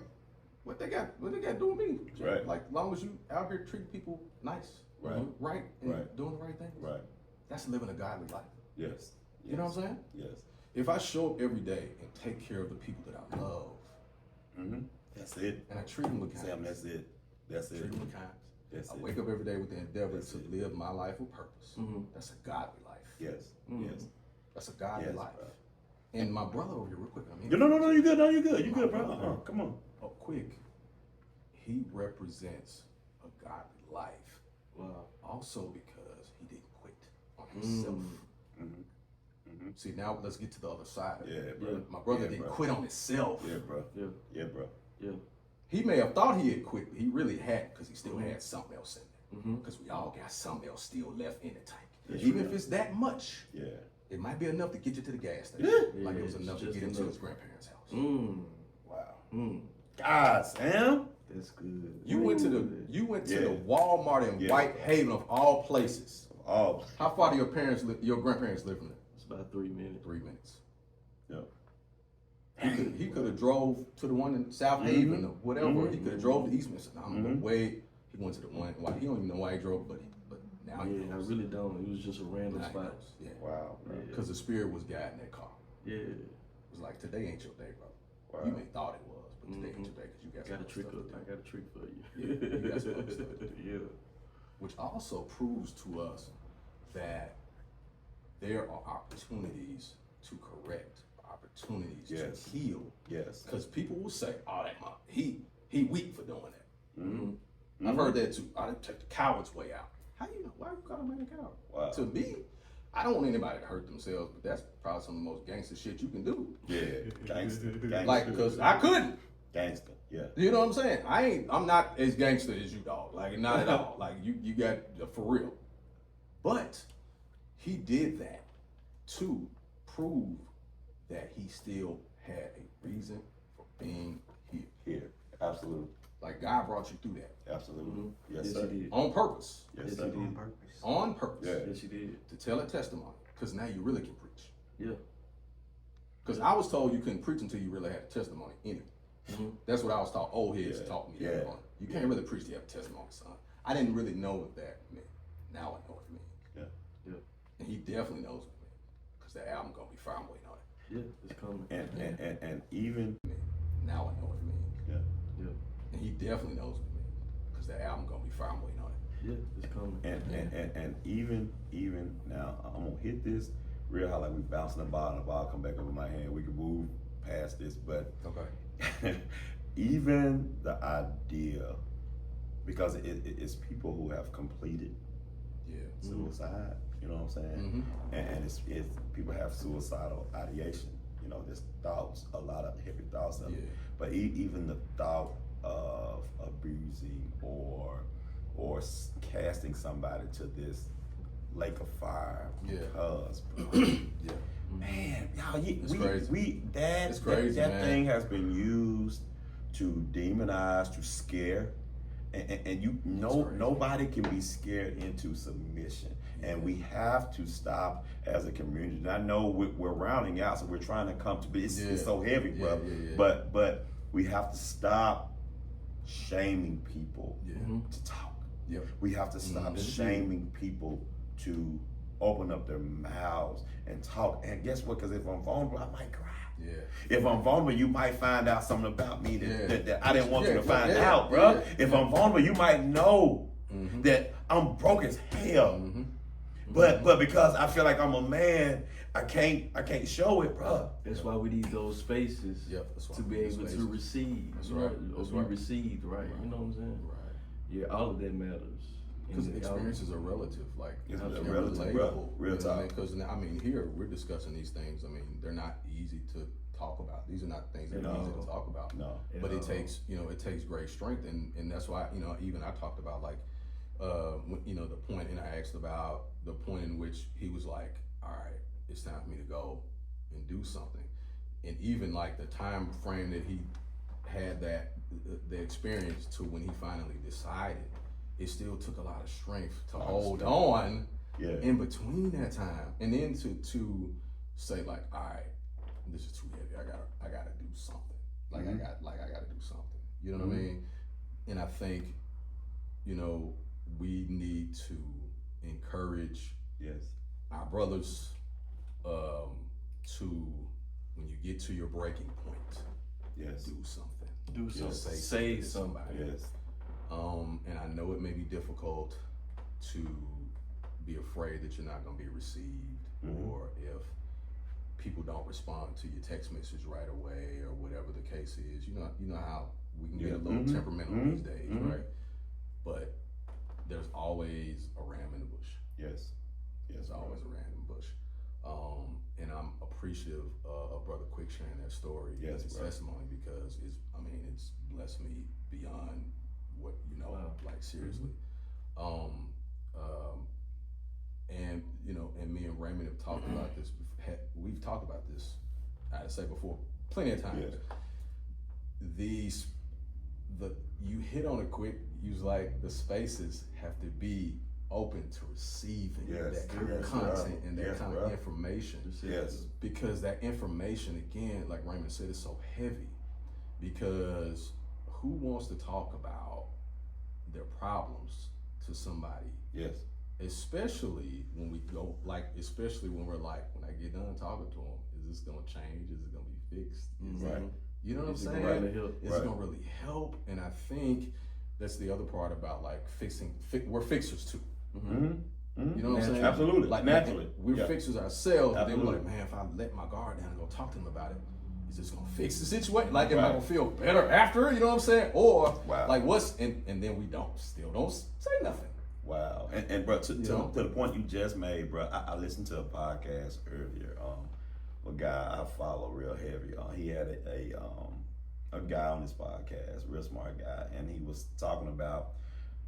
D: what they got to do with me?
C: Right.
D: Like as long as you out here treating people nice,
C: Right.
D: right, and
C: Right.
D: doing the right things.
C: Right.
D: That's living a godly life.
C: Yes.
D: You know what I'm saying?
C: Yes.
D: If I show up every day and take care of the people that I love,
C: That's it.
D: and I treat them with
C: Sam,
D: kindness,
C: that's it. That's it.
D: treat them with kindness.
C: That's
D: I
C: it.
D: wake up every day with the endeavor
C: That's
D: to
C: it.
D: live my life with purpose. That's a godly life.
C: Yes. Yes.
D: That's a godly
C: Yes,
D: life.
C: bro.
D: And my brother over here, real quick.
C: No, you good. No, you good. You good, bro. Come on.
D: Oh, quick. He represents a godly life.
E: Wow.
D: Also because he didn't quit on himself. See, now let's get to the other side of it.
C: Yeah, bro.
D: My brother
C: Yeah,
D: didn't
C: bro.
D: quit on himself.
C: Yeah, bro.
E: Yeah.
C: Yeah, bro.
E: Yeah.
D: He may have thought he had quit, but he really hadn't because he still had something else in there.
E: Mhm.
D: Because we all got something else still left in the tank.
C: Yes,
D: Even
C: we
D: if
C: do.
D: it's that much,
C: Yeah.
D: it might be enough to get you to the gas station.
E: Yeah.
D: Like it was
E: Yeah,
D: enough to
E: just
D: get into
E: enough.
D: his grandparents' house.
C: Wow. God, Sam.
E: That's good.
D: You went to the
C: Yeah.
D: Walmart in
C: Yeah.
D: Whitehaven of all places.
C: Oh,
D: How far do your grandparents live from there?
E: It's about 3 minutes.
D: 3 minutes.
C: yeah.
D: He could have drove to the one in South Haven or whatever. He could have drove to East Michigan. I'm gonna wait. He went to the one. Why he don't even know why he drove, but now he
E: Yeah, I
D: knows.
E: really don't. It was just a random
D: Now he
E: spot.
D: knows. Yeah.
C: Wow, bro.
D: Because the spirit was guiding that car.
E: Yeah.
D: It was like, today ain't your day, bro.
C: Wow.
D: You may thought it was, but today ain't your day because you got
E: I got a
D: some
E: trick
D: other
E: up.
D: stuff
E: I
D: to do.
E: got a trick for you.
D: Yeah, you got some other stuff to do.
E: Yeah.
D: Which also proves to us that there are opportunities to correct, opportunities
C: Yes.
D: to heal.
C: Yes.
D: Because people will say, "Oh, that he weak for doing that."
C: Mm-hmm.
D: I've heard that too. I didn't take the coward's way out. How you know? Why you call a man a coward?
C: Wow.
D: To me, I don't want anybody to hurt themselves, but that's probably some of the most gangster shit you can do.
C: Yeah. Gangster. Gangster.
D: Like, because I couldn't.
C: Gangster. Yeah.
D: You know what I'm saying? I'm not as gangster as you, dog. Like, not at all. Like, you got, for real. But he did that to prove that he still had a reason for being here.
C: Here. Absolutely.
D: Like, God brought you through that.
C: Absolutely. Yes,
E: Yes,
C: sir.
E: he did.
D: On purpose.
C: Yes,
E: Yes,
C: sir.
E: he did.
D: On purpose.
C: Yeah.
E: Yes, he did.
D: To tell a testimony. Because now you really can preach.
E: Yeah.
D: Because I was told you couldn't preach until you really had a testimony in it. That's what I was taught. Old heads
C: Yeah.
D: taught me.
C: Yeah.
D: That. You can't really preach till you have a testimony, son. I didn't really know what that meant. Now I know what it means.
C: Yeah.
E: Yeah.
D: And he definitely knows what it means. Because that album gonna be fire. I'm waiting on it.
E: Yeah. It's coming.
C: And even.
D: Now I know what it means.
C: Yeah.
E: Yeah.
D: And he definitely knows what it means. Because that album gonna be fire. I'm waiting on it.
E: Yeah. It's coming.
C: And even now, I'm gonna hit this real high, like we bouncing the ball, and the ball come back over my hand. We can move past this, but
D: Okay.
C: even the idea, because it's people who have completed
D: Yeah.
C: suicide. You know what I'm saying? And it's people have suicidal ideation. You know, there's thoughts, a lot of heavy thoughts of it.
D: Yeah.
C: But even the thought of abusing or casting somebody to this lake of fire
D: Yeah.
C: because
D: Yeah.
C: man, y'all,
D: It's crazy. It's crazy,
C: that
D: man.
C: thing has been used to demonize, to scare, and you know
D: crazy.
C: nobody can be scared into submission, and we have to stop as a community. And I know we're rounding out, so we're trying to come to be. It's so heavy, bro.
D: Yeah.
C: But we have to stop shaming people
D: Yeah.
C: to talk.
D: Yep.
C: We have to stop shaming people to open up their mouths and talk. And guess what? Because if I'm vulnerable, I might cry.
D: Yeah.
C: If I'm vulnerable, you might find out something about me that I didn't want you to find
D: Yeah.
C: out, bro.
D: Yeah.
C: If I'm vulnerable, you might know that I'm broke as hell. But because I feel like I'm a man, I can't show it, bro.
E: That's why we need those spaces
D: Yep, that's why
E: to be
D: we need
E: able
D: spaces.
E: to receive.
D: That's
E: you know,
D: right.
E: Or
D: That's
E: be
D: right.
E: received, right? You know what I'm saying?
D: Right.
E: Yeah, all of that matters.
D: Because
E: And
D: experiences are relative, like
C: It's
D: they're
C: relative, bro. Real talk.
D: Because I mean, here we're discussing these things. I mean, they're not easy to talk about. These are not things that are easy to talk about.
C: No.
D: But it takes great strength, and that's why even I talked about like the point, and I asked about the point in which he was like, all right, it's time for me to go and do something, and even like the time frame that he had the experience to when he finally decided. It still took a lot of strength to hold on in between that time, and then to say like, all right, this is too heavy. I gotta do something. Like I gotta do something. You know what I mean? And I think, we need to encourage our brothers to, when you get to your breaking point, do something.
E: do something.
D: Say
E: Save somebody.
C: Yes.
D: And I know it may be difficult to be afraid that you're not going to be received, or if people don't respond to your text message right away or whatever the case is. You know how we can get a little temperamental these days, right? But there's always a ram in the bush.
C: Yes.
D: There's always a ram in the bush. And I'm appreciative of Brother Quick sharing that story, his testimony, because it's blessed me beyond what like seriously. And and me and Raymond have talked about this. We've talked about this, I'd say before, plenty of times. Yeah. You hit on it quick. You was like, the spaces have to be open to receiving that kind of content and that kind of information.
C: Yes.
D: Because that information, again, like Raymond said, is so heavy. Because who wants to talk about their problems to somebody?
C: Yes.
D: Especially when we go, especially when we're like, when I get done talking to them, is this gonna change? Is it gonna be fixed?
C: Right.
D: You know what I'm saying? Is it gonna really help? And I think that's the other part about like fixing. We're fixers too. You know what I'm saying?
C: Absolutely.
D: Like
C: naturally,
D: we're fixers ourselves. But then we're like, man, if I let my guard down and go talk to them about it, is this gonna fix the situation? Like, am I gonna feel better after? You know what I'm saying? Or like, what's and then we don't say nothing.
C: Wow. And bro, to the point you just made, bro, I listened to a podcast earlier. A guy I follow real heavy. He had a guy on his podcast, real smart guy, and he was talking about,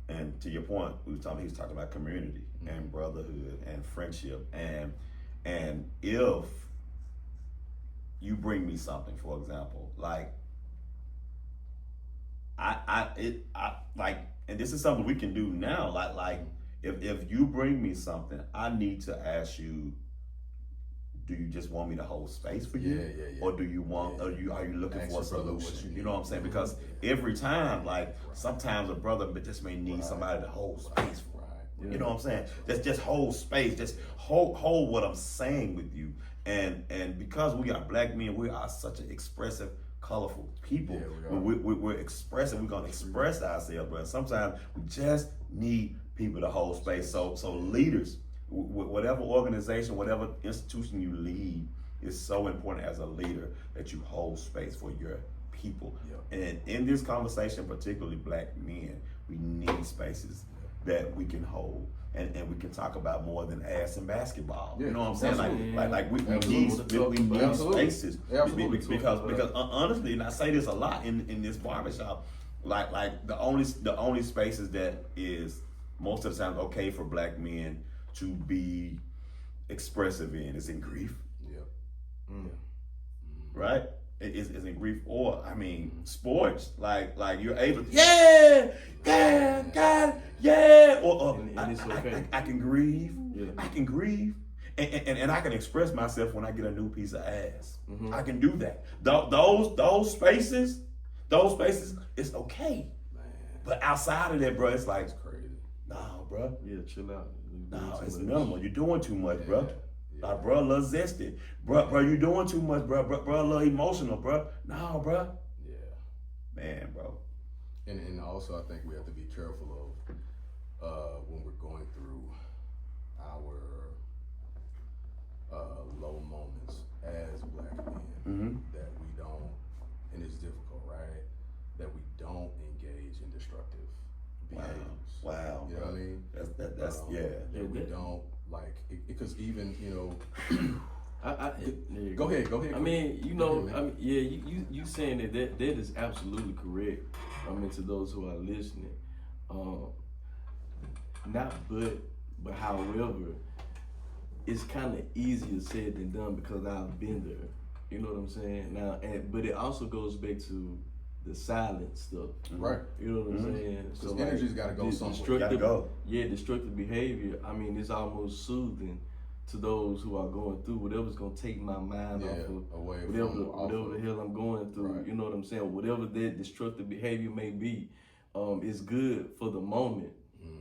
C: and to your point, he was talking about community and brotherhood and friendship, and if you bring me something, for example, like I and this is something we can do now, like if you bring me something, I need to ask you, do you just want me to hold space for you? Or do you want, are you looking for a solution? You know what I'm saying? Because every time, like sometimes a brother just may need somebody to hold space for. You know what I'm saying? Just hold space. Just hold what I'm saying with you. And because we are black men, we are such an expressive, colorful people. We're expressive. We're gonna express ourselves, but sometimes we just need people to hold space. So leaders, whatever organization, whatever institution you lead, is so important as a leader that you hold space for your people. And in this conversation, particularly black men, we need spaces that we can hold and we can talk about more than ass and basketball. You know what I'm saying? Like we need spaces. Because honestly, and I say this a lot in this barbershop, like the only spaces that is most of the time okay for black men to be expressive in is in grief. Right? It's in grief, or sports. Like you're able to, or
E: and it's okay.
C: I can grieve. I can grieve, and I can express myself when I get a new piece of ass. I can do that. Those spaces, it's okay. Man. But outside of that, bro, it's like,
D: crazy.
C: Nah, bro.
E: Yeah, chill out.
C: No, it's minimal. You're doing too much, bro. Like, bro, a little zesty. Bro, you doing too much, bro. Bro, a little emotional, bro. No, bro.
D: Yeah.
C: Man, bro.
D: And also, I think we have to be careful of when we're going through our low moments as black men, that we don't, and it's difficult, right? That we don't engage in destructive behaviors.
C: Wow.
D: You know what I mean?
C: That's
D: That we don't, like, because even, go ahead.
E: You saying that is absolutely correct. To those who are listening, but however, it's kind of easier said than done because I've been there. You know what I'm saying? Now, but it also goes back to the silent stuff,
D: right?
E: You know what I'm saying?
D: So energy's got to go somewhere.
C: Gotta go.
E: Yeah, destructive behavior. It's almost soothing to those who are going through whatever's gonna take my mind off of whatever the hell I'm going through. Right. You know what I'm saying? Whatever that destructive behavior may be, it's good for the moment.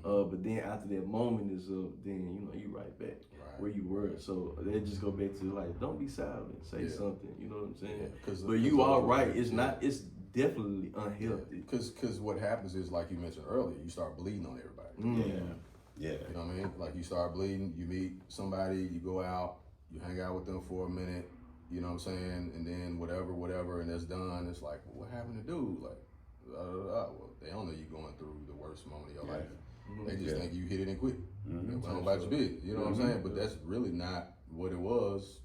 E: But then after that moment is up, then you right back where you were. So that just go back to like, don't be silent. Say something. You know what I'm saying? But you are right. It's not. It's definitely unhealthy.
D: Because what happens is, like you mentioned earlier, you start bleeding on everybody.
C: Yeah.
D: You know what I mean? Like, you start bleeding, you meet somebody, you go out, you hang out with them for a minute, you know what I'm saying? And then whatever, and that's done. It's like, well, what happened to dude? Like, well, they don't know you going through the worst moment of your life. They just think you hit it and quit. Went on about your business. You know what I'm saying? But that's really not what it was.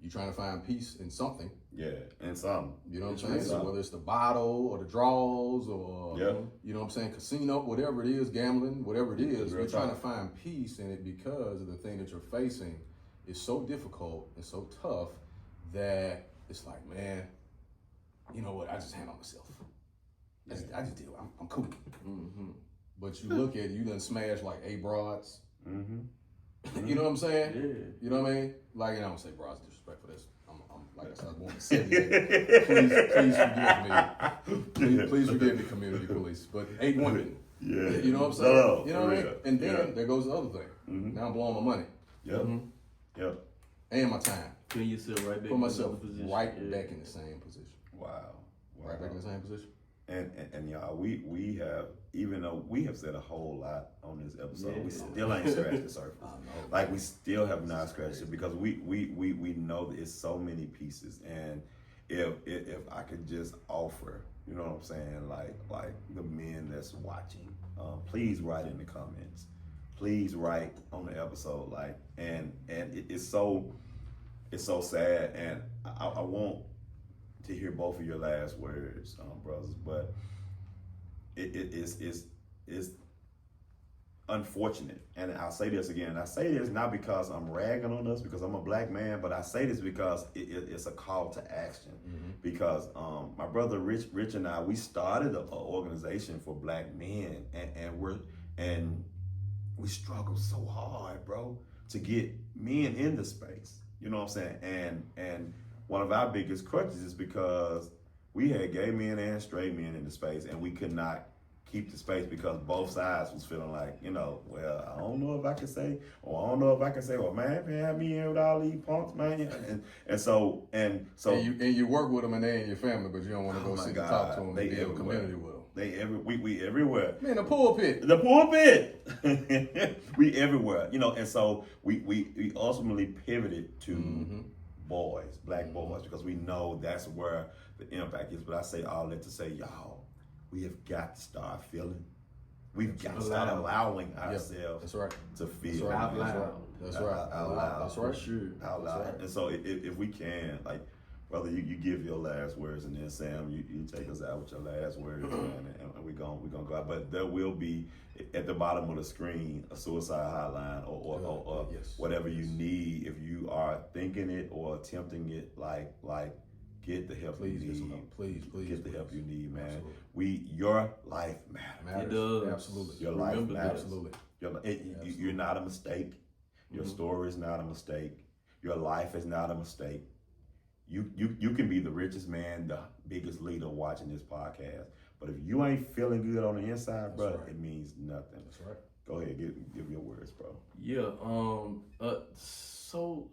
D: You trying to find peace in something.
C: Yeah, and something.
D: You know what I'm saying? So whether it's the bottle or the draws or, you know what I'm saying, casino, whatever it is, gambling, whatever it is, you're trying to find peace in it because of the thing that you're facing is so difficult and so tough that it's like, man, you know what? I just handle myself. I just deal. I'm cool. But you look at it, you done smash like 8 broads. You know what I'm saying?
E: Yeah.
D: You know what I mean? Like, and I don't say broads disrespectful. That's I'm like I said, I was born in 78. Please forgive me, community police. But 8 women.
C: Yeah.
D: You know what I'm saying? You know what I mean?
C: real.
D: And then there goes the other thing. Now I'm blowing my money.
C: Yep.
D: And my time.
E: Putting yourself right back
D: Put
E: in
D: myself
E: the position.
D: right back in the same position.
C: Wow.
D: Right back in the same position.
C: And y'all, we have, even though we have said a whole lot on this episode, we still ain't scratched the surface. Like, we still have not scratched it because we know that it's so many pieces. And if I could just offer, you know what I'm saying, like the men that's watching, please write in the comments. Please write on the episode, like, and it's so sad, and I want to hear both of your last words, brothers, but it's unfortunate, and I'll say this again. I say this not because I'm ragging on us, because I'm a black man, but I say this because it's a call to action. Because my brother Rich and I, we started an organization for black men, and we struggle so hard, bro, to get men in the space. You know what I'm saying? And one of our biggest crutches is because we had gay men and straight men in the space, and we could not keep the space because both sides was feeling like, you know, well, I don't know if I can say, well, man, have me in with all these punks, man. And so
D: you work with them and they in your family, but you don't want to go sit and talk to them and build a community with them.
C: We everywhere.
D: Man, the pulpit.
C: We everywhere, you know. And so we ultimately pivoted to boys, black boys, because we know that's where the impact is. But I say all that to say, y'all, we have got to start feeling. We've got to start allowing ourselves to feel
E: Out loud.
D: That's right.
C: Out loud.
D: That's right.
E: Sure.
C: Out loud. And so if we can, like, brother, you give your last words, and then Sam, you take us out with your last words, man, and we're gonna go out. But there will be at the bottom of the screen a suicide hotline or whatever you need if you are thinking it or attempting it. Like get the help you need.
D: Please
C: Get the help you need, man. Absolutely. Your life matters.
E: It does.
D: Absolutely.
C: Your life
E: Remember
C: matters.
D: Absolutely.
C: You're not a mistake. Your story is not a mistake. Your life is not a mistake. You can be the richest man, the biggest leader watching this podcast, but if you ain't feeling good on the inside, bro, it means nothing.
D: That's right.
C: Go ahead, give your words, bro.
E: Yeah. So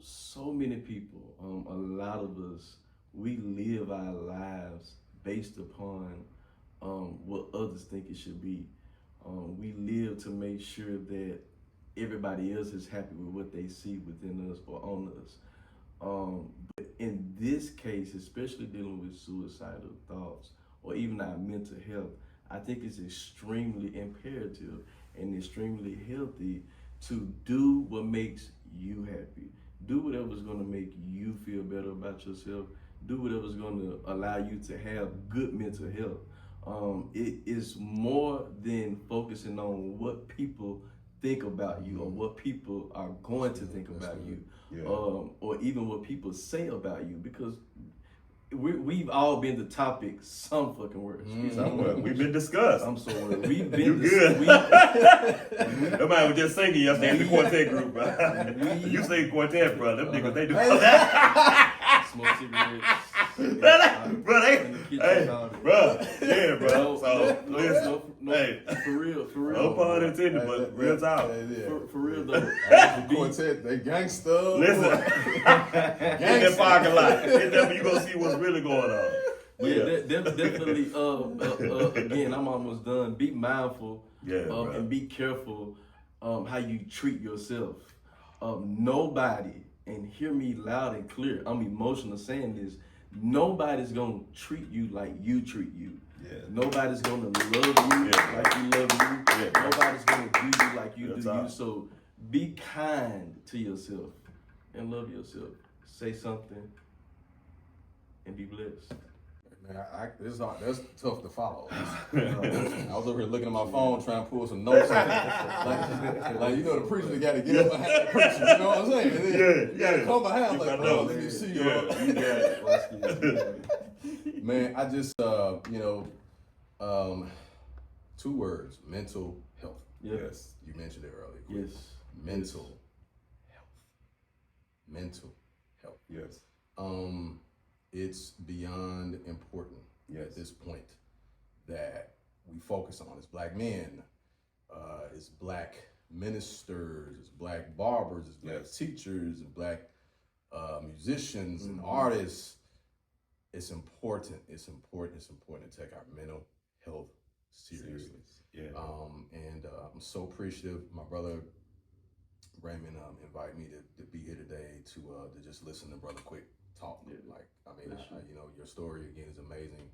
E: many people. A lot of us, we live our lives based upon what others think it should be. We live to make sure that everybody else is happy with what they see within us or on us. But in this case, especially dealing with suicidal thoughts or even our mental health, I think it's extremely imperative and extremely healthy to do what makes you happy. Do whatever's going to make you feel better about yourself. Do whatever's going to allow you to have good mental health. It is more than focusing on what people think about you or what people are going to think about you, or even what people say about you, because we've all been the topic some fucking words.
C: Somewhere. We've been discussed.
E: I'm so worried. We've been
C: You good. Somebody was just singing yesterday in the quartet group, bro. You sing quartet, bro. Them niggas, they do
E: Smoke cigarettes.
C: bro,
E: No,
C: listen,
E: for real.
C: no pun intended, but real talk.
E: For real though.
D: Quartet, they gangster.
C: Listen, in that parking lot, you gonna see what's really going on.
E: Definitely. Again, I'm almost done. Be mindful, and be careful how you treat yourself. Nobody and hear me loud and clear. I'm emotional saying this. Nobody's gonna treat you like you treat you.
C: Yeah.
E: Nobody's gonna love you like you love you.
C: Yeah.
E: Nobody's gonna do you like you
C: That's
E: do
C: all.
E: you. So be kind to yourself and love yourself. Say something and be blessed.
D: Man, that's tough to follow. I was over here looking at my phone trying to pull some notes. Like you know, the preacher got to get up behind the preacher. You know what I'm saying? And then you got to come behind like, oh, let me see you. You got it. Man, I just, 2 words: mental health.
C: Yes.
D: You mentioned it earlier.
E: Yes.
D: Mental health. Mental health.
C: Yes.
D: It's beyond important at this point that we focus on as black men, as black ministers, as black barbers, as black teachers, and black musicians and artists. It's important. It's important to take our mental health seriously.
C: Yeah.
D: I'm so appreciative. My brother Raymond invited me to be here today to just listen to Brother Quick talk. Your story again is amazing.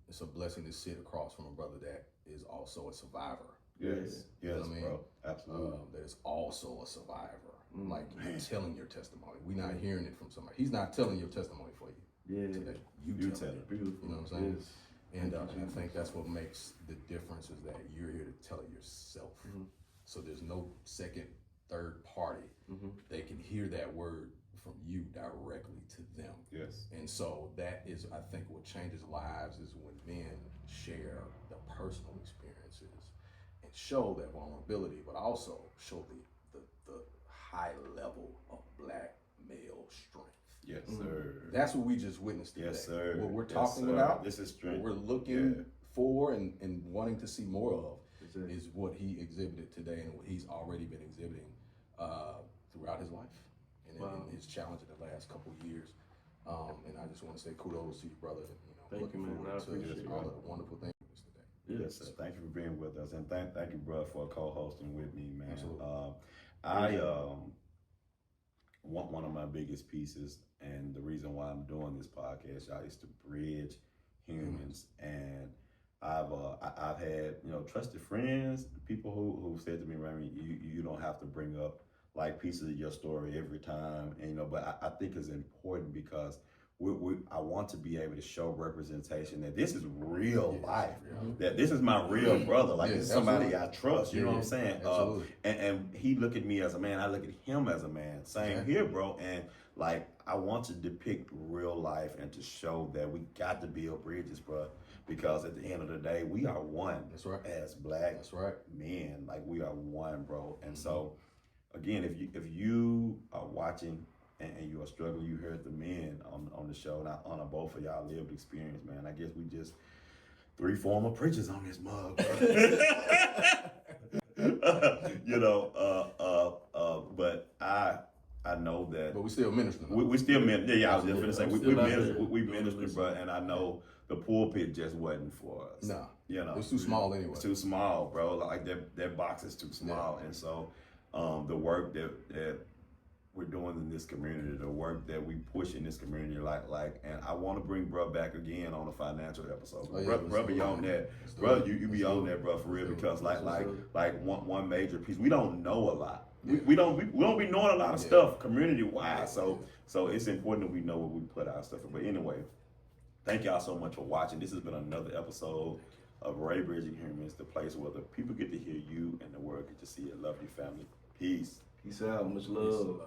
D: It's a blessing to sit across from a brother that is also a survivor.
C: Yes.
D: You know what I mean?
C: Bro. Absolutely.
D: That is also a survivor. Like you're telling your testimony. We're not hearing it from somebody. He's not telling your testimony for you.
E: Yeah.
D: Today. You tell it.
E: Beautiful.
D: You know what I'm saying?
E: Yes.
D: And I think that's what makes the difference is that you're here to tell it yourself. So there's no second, third party. They can hear that word from you directly to them.
C: Yes.
D: And so that is, I think, what changes lives is when men share the personal experiences and show that vulnerability, but also show the high level of black male strength.
C: Yes, sir.
D: That's what we just witnessed today.
C: Yes, sir.
D: What we're
C: Yes,
D: talking
C: sir.
D: about,
C: This is strength.
D: what we're looking for and wanting to see more of is what he exhibited today and what he's already been exhibiting throughout his life and in his challenge in the last couple of years. And I just want to say kudos to you, brother.
E: Thank you, man. I appreciate
D: all of the wonderful things today.
C: Yes, sir. Thank you for being with us, and thank you, bro, for co-hosting with me, man.
D: Absolutely.
C: One of my biggest pieces, and the reason why I'm doing this podcast, y'all, is to bridge humans. And I've had trusted friends, people who said to me, Remy, you don't have to bring up like pieces of your story every time, and but I think it's important because I want to be able to show representation that this is real life, that this is my real brother, like this is somebody I trust, you know what I'm saying? And he look at me as a man, I look at him as a man, same here, bro. And like, I want to depict real life and to show that we got to build bridges, bro, because at the end of the day, we are one.
D: That's right.
C: As black men, like we are one, bro. And so, again, if you are watching and you are struggling, you heard the men on the show, and I honor both of y'all lived experience, man. I guess we just 3 former preachers on this mug, but I know that.
D: But we still ministering.
C: We still minister. Yeah, I was just gonna say we minister, bro, and I know the pulpit just wasn't for us.
D: Nah, it's too small anyway.
C: It's too small, bro. Like that box is too small, and so the work that we're doing in this community, the work that we push in this community, and I want to bring bro back again on a financial episode. Bro be on that, bro. You be on that, bro, for real, because like one major piece, we don't know a lot. We don't be knowing a lot of stuff community wise. So it's important that we know what we put our stuff in. But anyway, thank y'all so much for watching. This has been another episode of Ray Bridging Humans, the place where the people get to hear you and the world get to see it. Love you, family. Peace.
E: Peace out. Much love.
C: Peace.